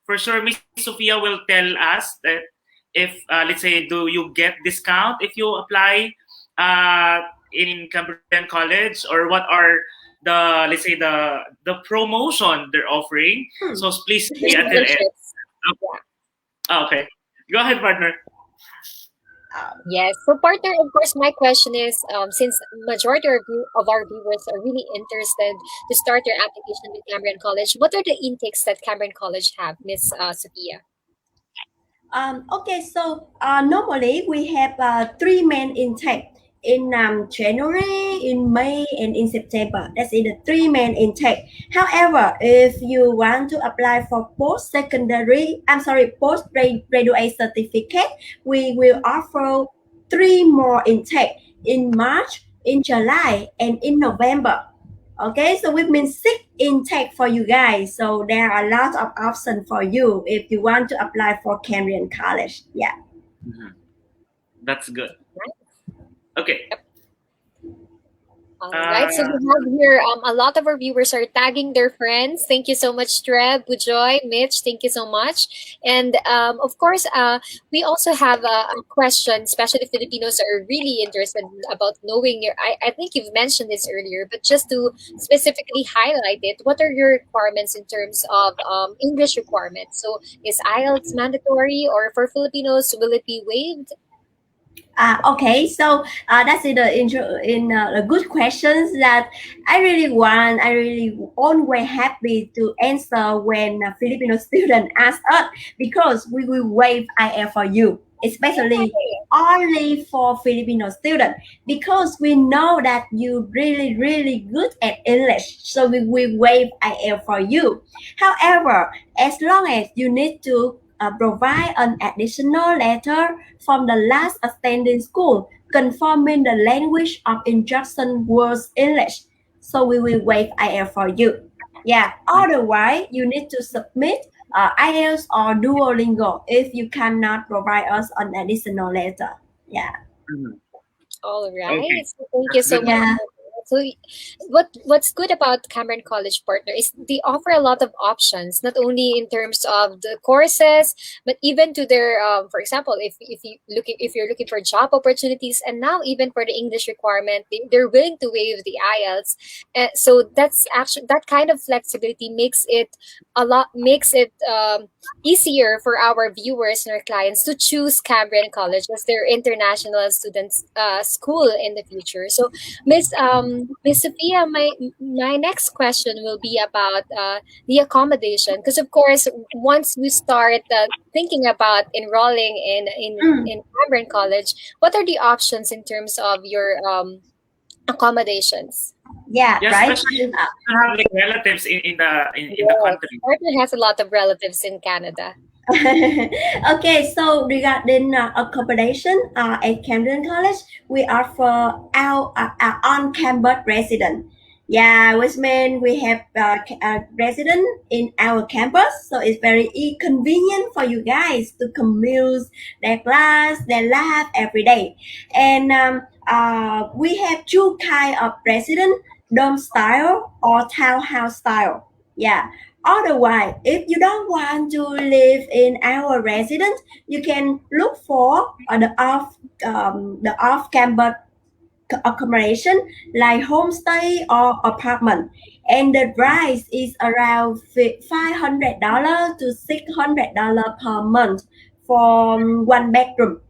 for sure, Miss Sophia will tell us that if, let's say, do you get discount if you apply in Cambrian College, or what are the, let's say, the promotion they're offering. So please be at the end. Okay. Go ahead, partner. yes. So, partner, of course, my question is, since majority of our viewers are really interested to start their application with Cameron College, what are the intakes that Cameron College have, Miss Sophia? Okay, so normally we have three main intake in January, in May, and in September. That's in the three main intake. However, if you want to apply for postgraduate certificate, we will offer three more intake in March, in July, and in November. Okay, so we mean six intake for you guys. So there are a lot of options for you if you want to apply for Cambrian College. Yeah. That's good. Okay. All right, so we have here a lot of our viewers are tagging their friends. Thank you so much, Trev, Bujoy, Mitch. Thank you so much. And of course, we also have a question, especially Filipinos are really interested about knowing your. I think you've mentioned this earlier, but just to specifically highlight it, what are your requirements in terms of English requirements? So is IELTS mandatory, or for Filipinos, will it be waived? Okay, so that's a good questions that I really always happy to answer when a Filipino student ask us, because we will waive IL for you, especially only for Filipino student, because we know that you really good at English, so we will waive IL for you. However, as long as you need to provide an additional letter from the last attending school confirming the language of instruction was English. So we will waive IELTS for you. Yeah. Otherwise, you need to submit IELTS or Duolingo if you cannot provide us an additional letter. Yeah. All right. Okay. So thank you so much. Yeah. So what's good about Cameron College Partner is they offer a lot of options, not only in terms of the courses, but even to their for example, if you're looking for job opportunities, and now even for the English requirement, they're willing to waive the IELTS. So that's actually that kind of flexibility makes it easier for our viewers and our clients to choose Cambrian College as their international students school in the future. So Miss Sophia, my next question will be about the accommodation, because of course once we start thinking about enrolling in Cambrian College, what are the options in terms of your accommodations? Yeah. Yeah, Right. especially if you have like relatives in the country. Partner has a lot of relatives in Canada. Okay, so regarding accommodation at Camden College, we offer our on-campus resident. Yeah, which means we have a resident in our campus, so it's very convenient for you guys to commute their class, their lab every day. And we have two kind of resident: dorm style or townhouse style. Yeah. Otherwise, if you don't want to live in our residence, you can look for the off campus accommodation like homestay or apartment, and the price is around $500 to $600 per month for one bedroom.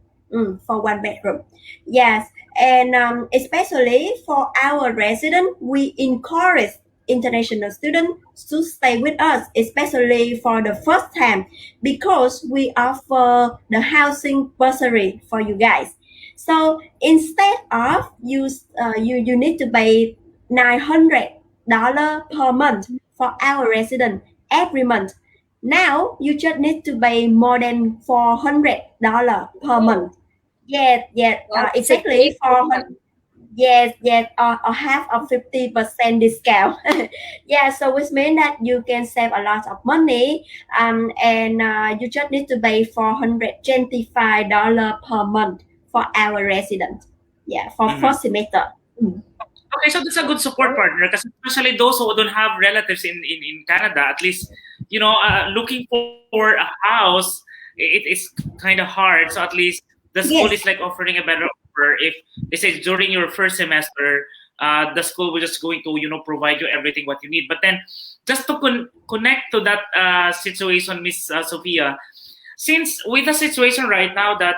For one bedroom, yes, and especially for our resident, we encourage international students to stay with us, especially for the first time, because we offer the housing bursary for you guys. So instead of you need to pay $900 per month for our resident every month. Now you just need to pay more than $400 per month. Yes, yes, Well, it's a exactly great for program. yes, yes, or half of 50% discount. Yeah, so which means that you can save a lot of money, and you just need to pay $425 per month for our resident. Yeah, for first semester. Okay, so that's a good support partner, because especially those who don't have relatives in Canada, at least, looking for a house, it is kind of hard. So at least the school Yes. is like offering a better offer. If they say during your first semester, the school will just going to, provide you everything what you need. But then just to connect to that situation, Miss Sophia, since with the situation right now that,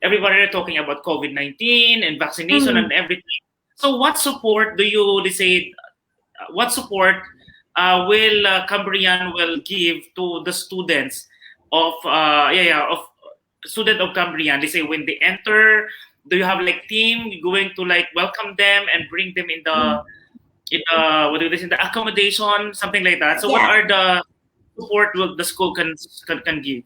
everybody are talking about COVID-19 and vaccination and everything. So what support do you, let's say, what support will Cambrian will give to the students of of student of Cambrian? They say when they enter, do you have like team going to like welcome them and bring them in the what do this in the accommodation, something like that? So what Yeah. are the support the school can give?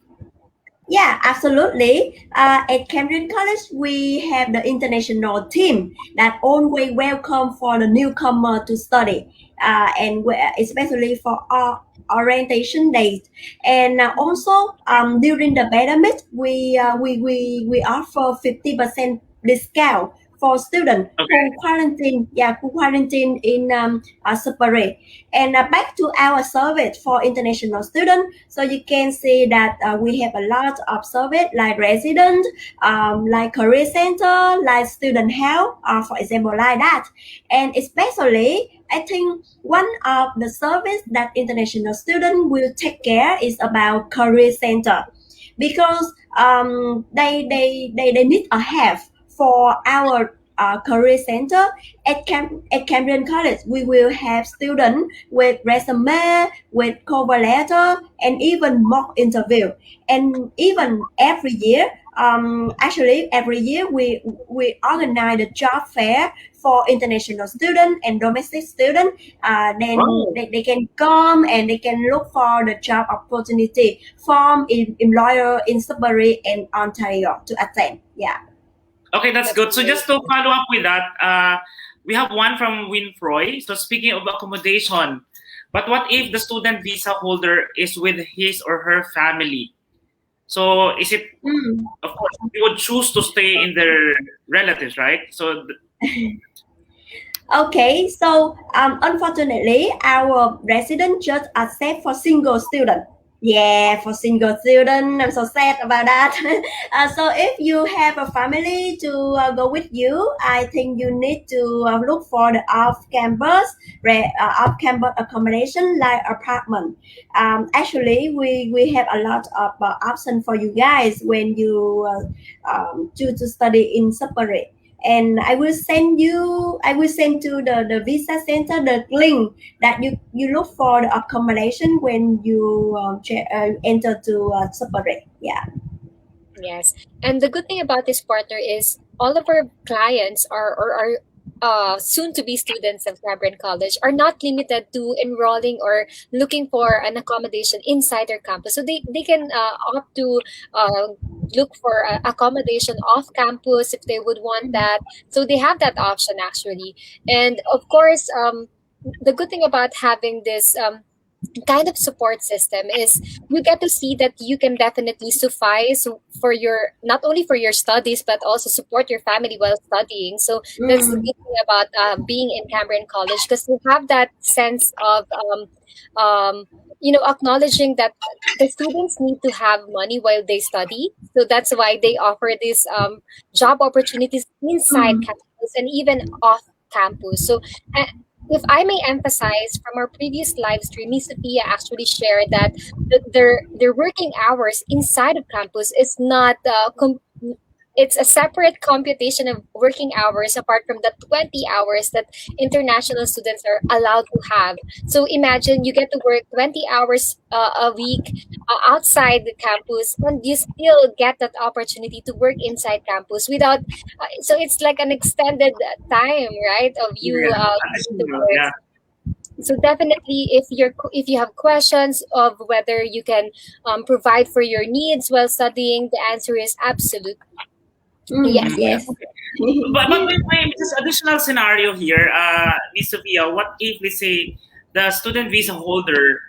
Yeah, absolutely. At Cambrian College, we have the international team that always welcome for the newcomer to study, especially for orientation days. And also, during the pandemic, we offer 50% discount for students Okay. who quarantine in separate. And back to our service for international students, so you can see that we have a lot of service like resident, like career center, like student health, for example, like that. And especially, I think one of the service that international student will take care is about career center, because they need a help for our career center at Cambrian College. We will have students with resume, with cover letter, and even mock interview. And even every year, every year we organize the job fair for international student and domestic student. Then Wow. they can come and they can look for the job opportunity from employer in Sudbury and Ontario to attend. Yeah. Okay, that's That's good. So great. just to follow up with that, we have one from Winfroy. So speaking of accommodation, but what if the student visa holder is with his or her family? So is it, Mm. of course, we would choose to stay in their relatives, right? So Okay, so unfortunately, our resident just accept for single student. Yeah, for single student, I'm so sad about that. So if you have a family to go with you, I think you need to look for the off-campus accommodation like apartment. Actually, we have a lot of options for you guys when you choose to study in separate. And I will send to the visa center the link that you look for the accommodation when you enter to separate. Yeah. Yes. And the good thing about this partner is all of our clients are soon to be students of Cambrian College are not limited to enrolling or looking for an accommodation inside their campus. So they can opt to look for accommodation off campus if they would want that. So they have that option actually. And of course, the good thing about having this kind of support system is you get to see that you can definitely suffice for your not only for your studies but also support your family while studying. So that's the Mm. good thing about being in Cambrian College, because you have that sense of acknowledging that the students need to have money while they study. So that's why they offer these job opportunities inside Mm. campus and even off campus. So uh, if I may emphasize, from our previous live stream, Miss Sophia actually shared that their working hours inside of campus is not it's a separate computation of working hours apart from the 20 hours that international students are allowed to have. So imagine you get to work 20 hours a week outside the campus, and you still get that opportunity to work inside campus without. So it's like an extended time, right, of you yeah, getting to yeah. work. So definitely, if you have questions of whether you can provide for your needs while studying, the answer is absolute Mm. yes. Mm, yeah. Yes. But may this additional scenario here, Miss Sophia, what if let's say the student visa holder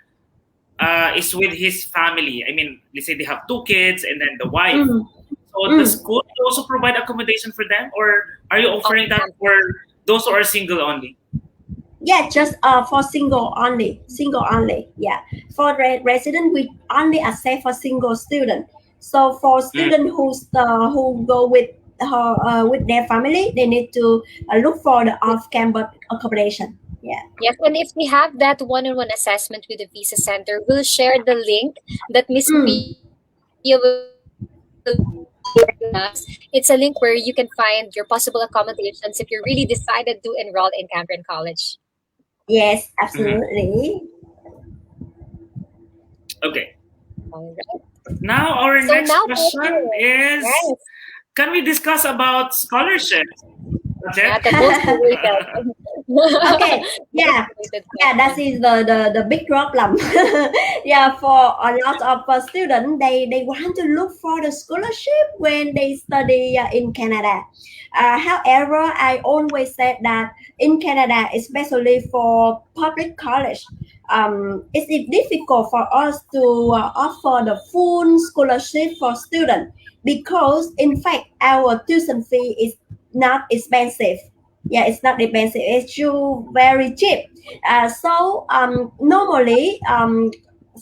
is with his family? I mean, let's say they have two kids and then the wife. Mm. So the Mm. school will also provide accommodation for them, or are you Off offering that campus. for those who are single only? Yeah, just for single only. Single only. Yeah. For resident, we only accept for single student. So for Mm. student who go with their family, they need to look for the off-campus accommodation. Yeah. Yes, and if we have that one-on-one assessment with the visa center, we'll share the link that Miss Mm. Sophia will share with us. It's a link where you can find your possible accommodations if you're really decided to enroll in Cambrian College. Yes, Mhm. absolutely. Okay. All right. Now, our So next now, question is, yes, can we discuss about scholarships? That's the it? most awaited. Okay, yeah, yeah, that is the big problem. Yeah, for a lot of students, they want to look for the scholarship when they study in Canada. However, I always said that in Canada, especially for public college, it's difficult for us to offer the full scholarship for students because, in fact, our tuition fee is not expensive. Yeah, it's not expensive. It's too very cheap. Normally,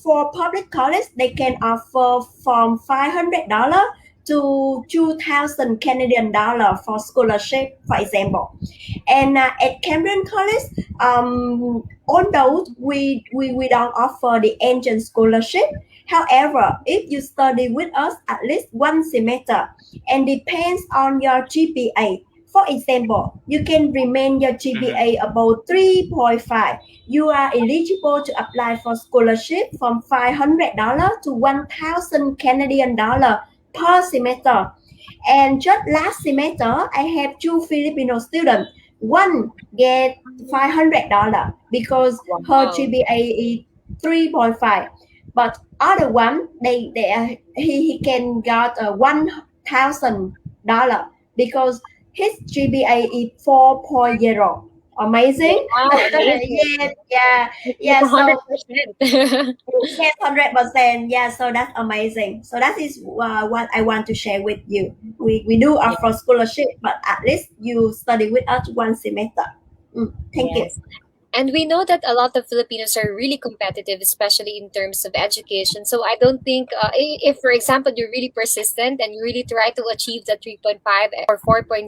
for public college, they can offer from $500 to 2,000 Canadian dollar for scholarship, for example. And at Cambrian College, although we don't offer the entrance scholarship, however, if you study with us at least one semester and depends on your GPA, for example, you can remain your GPA about 3.5. You are eligible to apply for scholarship from $500 to 1,000 Canadian dollar per semester. And just last semester, I have two Filipino students. One get $500 because her Wow. GPA is 3.5. But other one, he can got $1,000 because his GPA is 4.0. Amazing. Wow, amazing. Yes, yeah, It's yeah. So 100%. yes, 100%. Yeah, so that's amazing. So that is what I want to share with you. We do Yeah, offer scholarship, but at least you study with us one semester. Thank you. yes. And we know that a lot of Filipinos are really competitive, especially in terms of education. So I don't think, if, for example, you're really persistent and you really try to achieve the 3.5 or 4.0,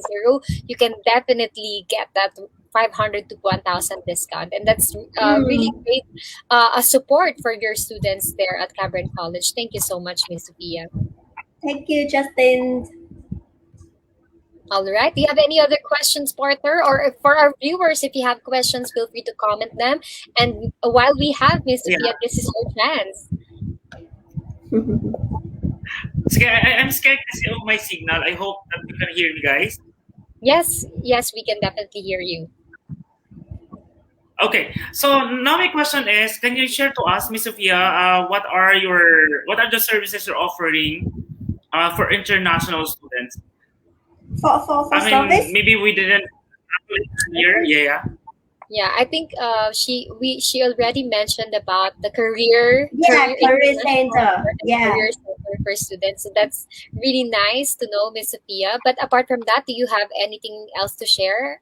you can definitely get that 500 to 1,000 discount. And that's really Mm, great a support for your students there at Cameron College. Thank you so much, Miss Sophia. thank you, Justin. All right. Do you have any other questions, partner? Or for our viewers, if you have questions, feel free to comment them. And while we have Miss Yeah. Sophia, this is your chance. I'm scared kasi of my signal. I hope that you can hear me, guys. Yes, yes, we can definitely hear you. Okay, so now my question is, can you share to us, Miss Sophia, what are the services you're offering for international students? For I service. mean, maybe we didn't hear. Yeah. Yeah, I think she already mentioned about the career Yeah, career international center. and Yeah. career center for students. So that's really nice to know, Miss Sophia. But apart from that, do you have anything else to share?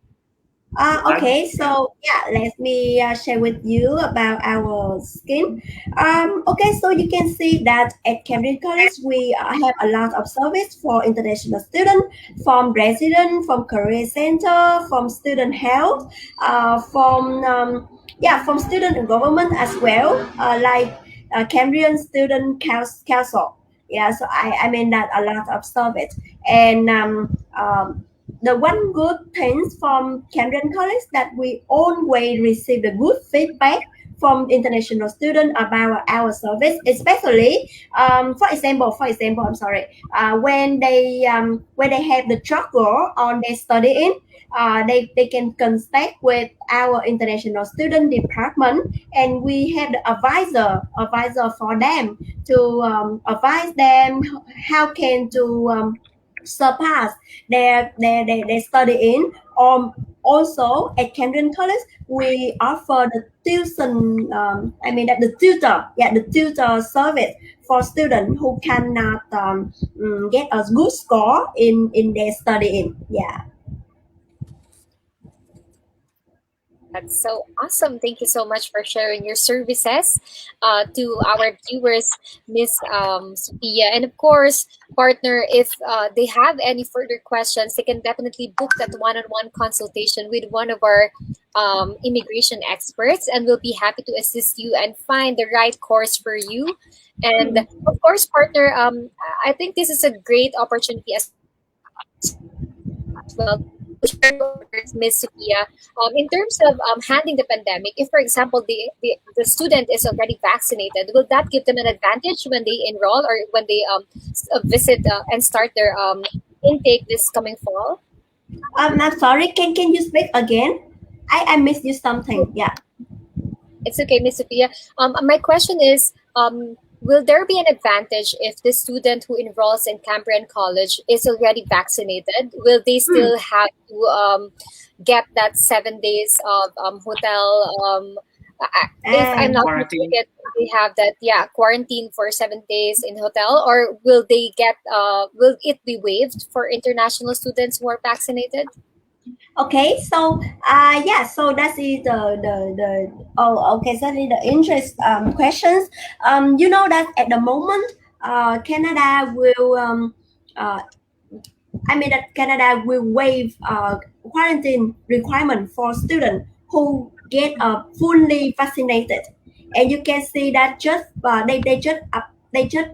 Okay, so yeah, let me share with you about our scheme. Okay, so you can see that at Cambridge College, we have a lot of service for international students, from resident, from career center, from student health, from student and government as well, like Cambrian Student Council. Yeah, so I mean that a lot of service. And the one good thing from Cambrian College that we always receive the good feedback from international students about our service, especially I'm sorry, when they have the struggle on their studying, they can contact with our international student department, and we have the advisor for them to advise them how can to surpass their studying. Also at Camden College, we offer the tuition. The tutor. Yeah, the tutor service for students who cannot get a good score in their studying. Yeah. That's so awesome. Thank you so much for sharing your services to our viewers, Miss Sophia. And of course, partner, if they have any further questions, they can definitely book that one-on-one consultation with one of our immigration experts, and we'll be happy to assist you and find the right course for you. And of course, partner, I think this is a great opportunity as well share to others, Miss Sophia, in terms of handling the pandemic, if, for example, the student is already vaccinated, will that give them an advantage when they enroll or when they visit and start their intake this coming fall? I'm sorry. Can you speak again? I missed you something. Yeah. It's okay, Miss Sophia. My question is, will there be an advantage if the student who enrolls in Cambrian College is already vaccinated? Will they still have to get that 7 days of hotel? If I'm not Quarantine. mistaken, they have that quarantine for 7 days in hotel, or will they get? Will it be waived for international students who are vaccinated? Okay, so yeah, so that is the oh, okay, so that is the interest questions. You know that at the moment, Canada will I mean that Canada will waive quarantine requirement for students who get fully vaccinated, and you can see that just they just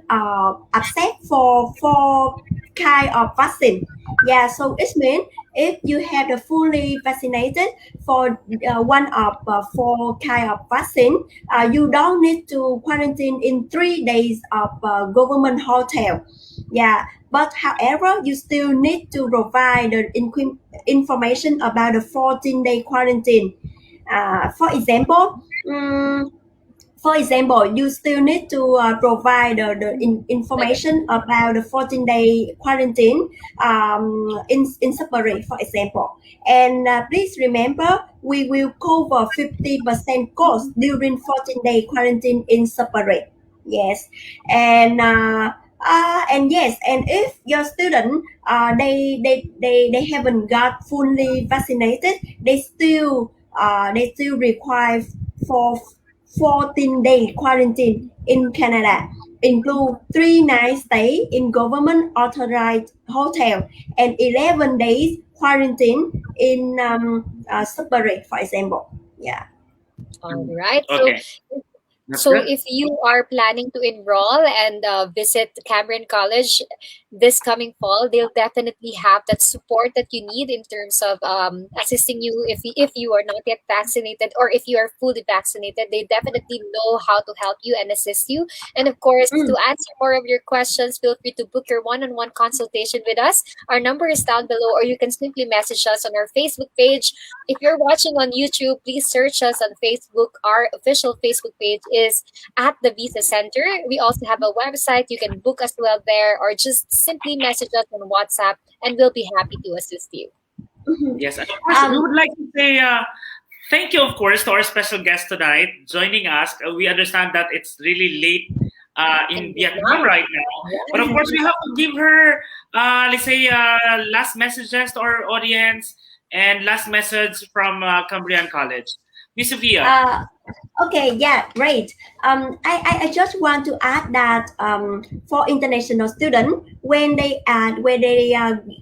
accept for four kind of vaccine. Yeah, so it means if you have the fully vaccinated for one of four kind of vaccine, you don't need to quarantine in 3 days of government hotel. Yeah, but however, you still need to provide the information about the 14-day quarantine. For example, you still need to provide the information about the 14-day quarantine in separate, for example. And please remember, we will cover 50% cost during 14-day quarantine in separate. Yes, and yes, and if your student they haven't got fully vaccinated, they still require for 14-day quarantine in Canada, include 3 nights stay in government authorized hotel and 11 days quarantine in separate, for example. Yeah. All right. Okay. That's So good. if you are planning to enroll and visit Cambrian College this coming fall, they'll definitely have that support that you need in terms of assisting you if you are not yet vaccinated, or if you are fully vaccinated. They definitely know how to help you and assist you. And of course, to answer more of your questions, feel free to book your one-on-one consultation with us. Our number is down below, or you can simply message us on our Facebook page. If you're watching on YouTube, please search us on Facebook. Our official Facebook page is at the Visa Center. We also have a website. You can book as well there, or just simply message us on WhatsApp, and we'll be happy to assist you. Yes, and of course, we would like to say thank you, of course, to our special guest tonight joining us. We understand that it's really late in Vietnam right now, but of course, we have to give her, let's say, last messages to our audience and last message from Cambrian College. Miss Sophia. Okay, yeah, great. I just want to add that for international students, when they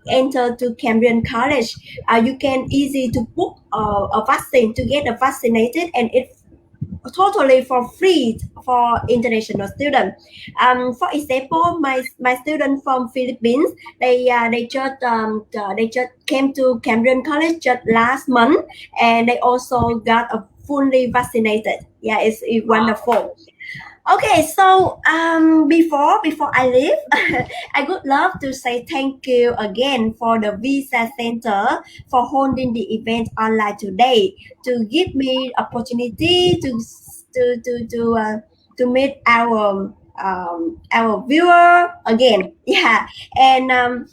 enter to Cambrian College, you can easy to book a vaccine to get vaccinated, and it's totally for free for international students. For example, my student from Philippines, they just came to Cambrian College just last month, and they also got a fully vaccinated. Yeah, it's wonderful. Okay, so before I leave, I would love to say thank you again for the Visa Center for holding the event online today, to give me opportunity to meet our viewer again. Yeah, and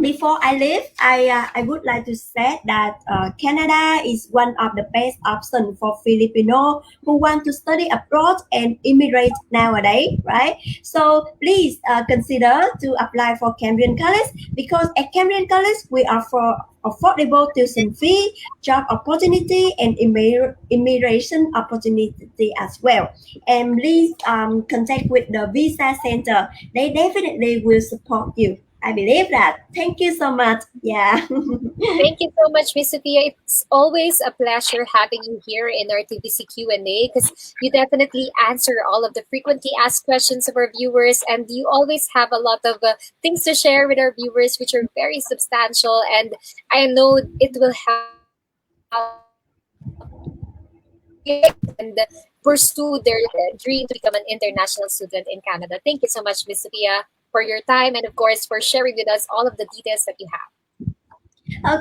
before I leave, I would like to say that Canada is one of the best options for Filipino who want to study abroad and immigrate nowadays, right? So please consider to apply for Cambrian College, because at Cambrian College we offer affordable tuition fee, job opportunity, and immigration opportunity as well. And please contact with the Visa Center. They definitely will support you I believe that. Thank you so much. Yeah. Thank you so much, Miss Sophia. It's always a pleasure having you here in our TVC Q&A because you definitely answer all of the frequently asked questions of our viewers, and you always have a lot of things to share with our viewers, which are very substantial, and I know it will help and pursue their dream to become an international student in Canada. Thank you so much, Miss Sophia, for your time and, of course, for sharing with us all of the details that you have.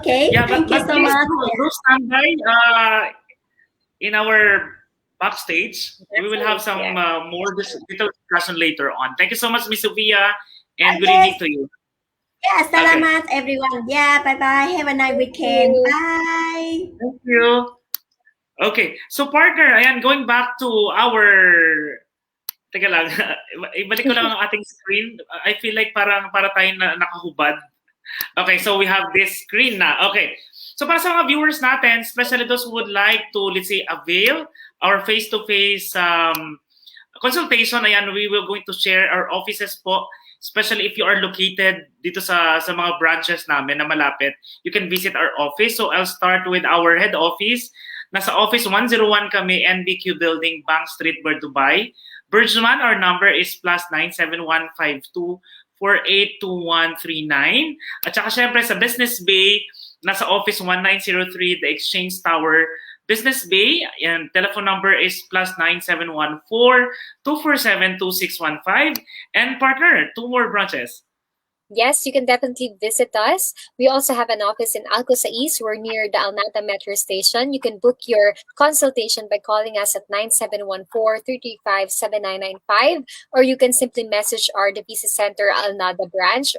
Okay. Yeah, Thank you so please much. do stand by in our backstage. We will have some more detailed discussion later on. Thank you so much, Miss Sophia, and good evening to you. Yeah, salamat everyone. Yeah, bye-bye. Have a nice weekend. Bye. Thank you. Okay, so partner, ayan, going back to our... Teka lang, ibalik ko lang ang ating screen. I feel like para tayong nakahubad. Okay, so we have this screen na. Okay, so para sa mga viewers natin, especially those who would like to, let's say, avail our face-to-face consultation, ayan, we will going to share our offices po, especially if you are located dito sa mga branches namin na malapit. You can visit our office. So I'll start with our head office. Nasa office 101 kami, NBQ Building, Bank Street, Dubai. Bergman, our number is +97152482139. At saka syempre sa Business Bay, nasa office 1903, the Exchange Tower, Business Bay. And telephone number is +9714-247-2615. And partner, 2 more branches. Yes, you can definitely visit us. We also have an office in Alcosa East. We're near the Alnata Metro Station. You can book your consultation by calling us at 9714-335-7995, or you can simply message our Devisa Center Alnada branch.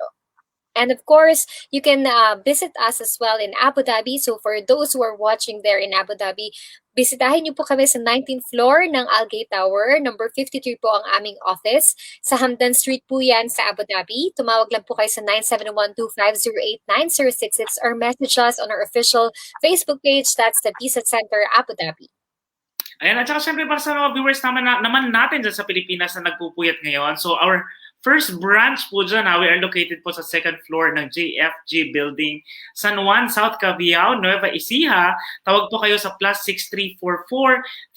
And of course, you can visit us as well in Abu Dhabi. So for those who are watching there in Abu Dhabi, bisitahin niyo po kami sa 19th floor ng Algate Tower. Number 53 po ang aming office. Sa Hamdan Street po yan sa Abu Dhabi. Tumawag lang po kayo sa 971-250-8966 or message us on our official Facebook page. That's the Visa Center Abu Dhabi. Ayan, at saka syempre para sa mga viewers naman natin dyan sa Pilipinas na nagpupuyat ngayon. So our first branch po dyan, we are located po sa 2nd floor ng JFG Building, San Juan, South Cabiao, Nueva Ecija. Tawag po kayo sa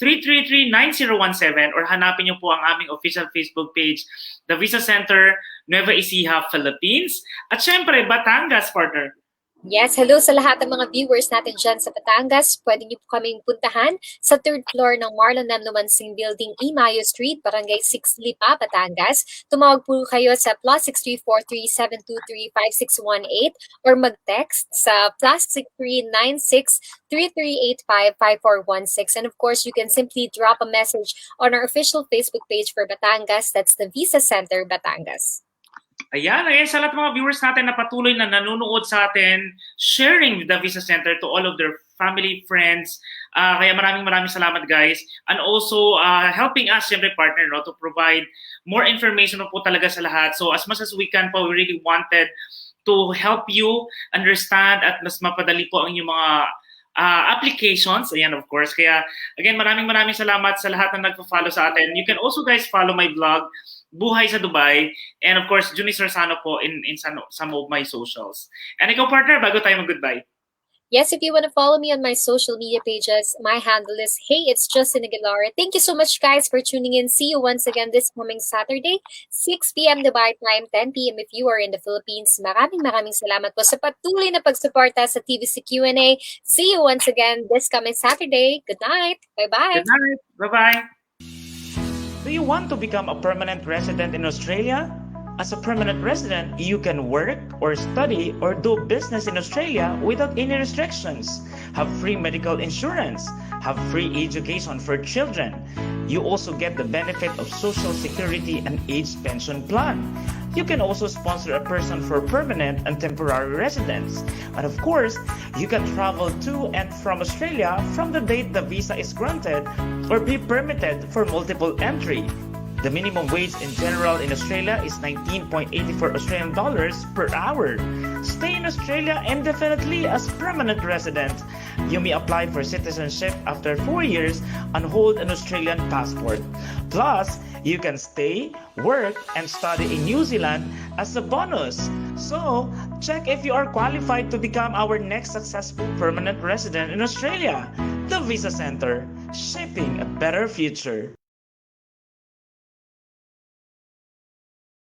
+6344-333-9017 or hanapin niyo po ang aming official Facebook page, The Visa Center, Nueva Ecija, Philippines. At syempre, Batangas, partner. Yes, hello sa lahat ng mga viewers natin dyan sa Batangas. Pwede niyo po kaming puntahan sa 3rd floor ng Marlon M. Lumansing Building, Imayo Street, Barangay 6 Lipa, Batangas. Tumawag po kayo sa +6343-723-5618 or mag-text sa +6396-3385-5416. And of course, you can simply drop a message on our official Facebook page for Batangas. That's the Visa Center, Batangas. Ayan, sa lahat ng mga viewers natin na patuloy na nanonood sa atin, sharing the Visa Center to all of their family, friends. Kaya maraming salamat, guys. And also, helping us, siyempre, partner, no, to provide more information po talaga sa lahat. So, as much as we can po, we really wanted to help you understand at mas mapadali po ang inyong mga applications. Ayan, of course. Kaya, again, maraming salamat sa lahat na nagpa-follow sa atin. You can also, guys, follow my blog, Buhay sa Dubai, and of course, Junice Rossano po in some of my socials. And ikaw, partner, bago tayo mag-goodbye. Yes, if you want to follow me on my social media pages, my handle is Hey, it's Justin Aguilar. Thank you so much, guys, for tuning in. See you once again this coming Saturday, 6 p.m. Dubai time, 10 p.m. if you are in the Philippines. Maraming salamat po sa patuloy na pagsuporta sa TVC Q&A. See you once again this coming Saturday. Good night. Bye-bye. Good night. Bye-bye. Do you want to become a permanent resident in Australia? As a permanent resident, you can work or study or do business in Australia without any restrictions, have free medical insurance, have free education for children. You also get the benefit of Social Security and age pension plan. You can also sponsor a person for permanent and temporary residence. And of course, you can travel to and from Australia from the date the visa is granted or be permitted for multiple entry. The minimum wage in general in Australia is 19.84 Australian dollars per hour. Stay in Australia indefinitely as permanent resident. You may apply for citizenship after 4 years and hold an Australian passport. Plus, you can stay, work, and study in New Zealand as a bonus. So, check if you are qualified to become our next successful permanent resident in Australia. The Visa Center, shaping a better future.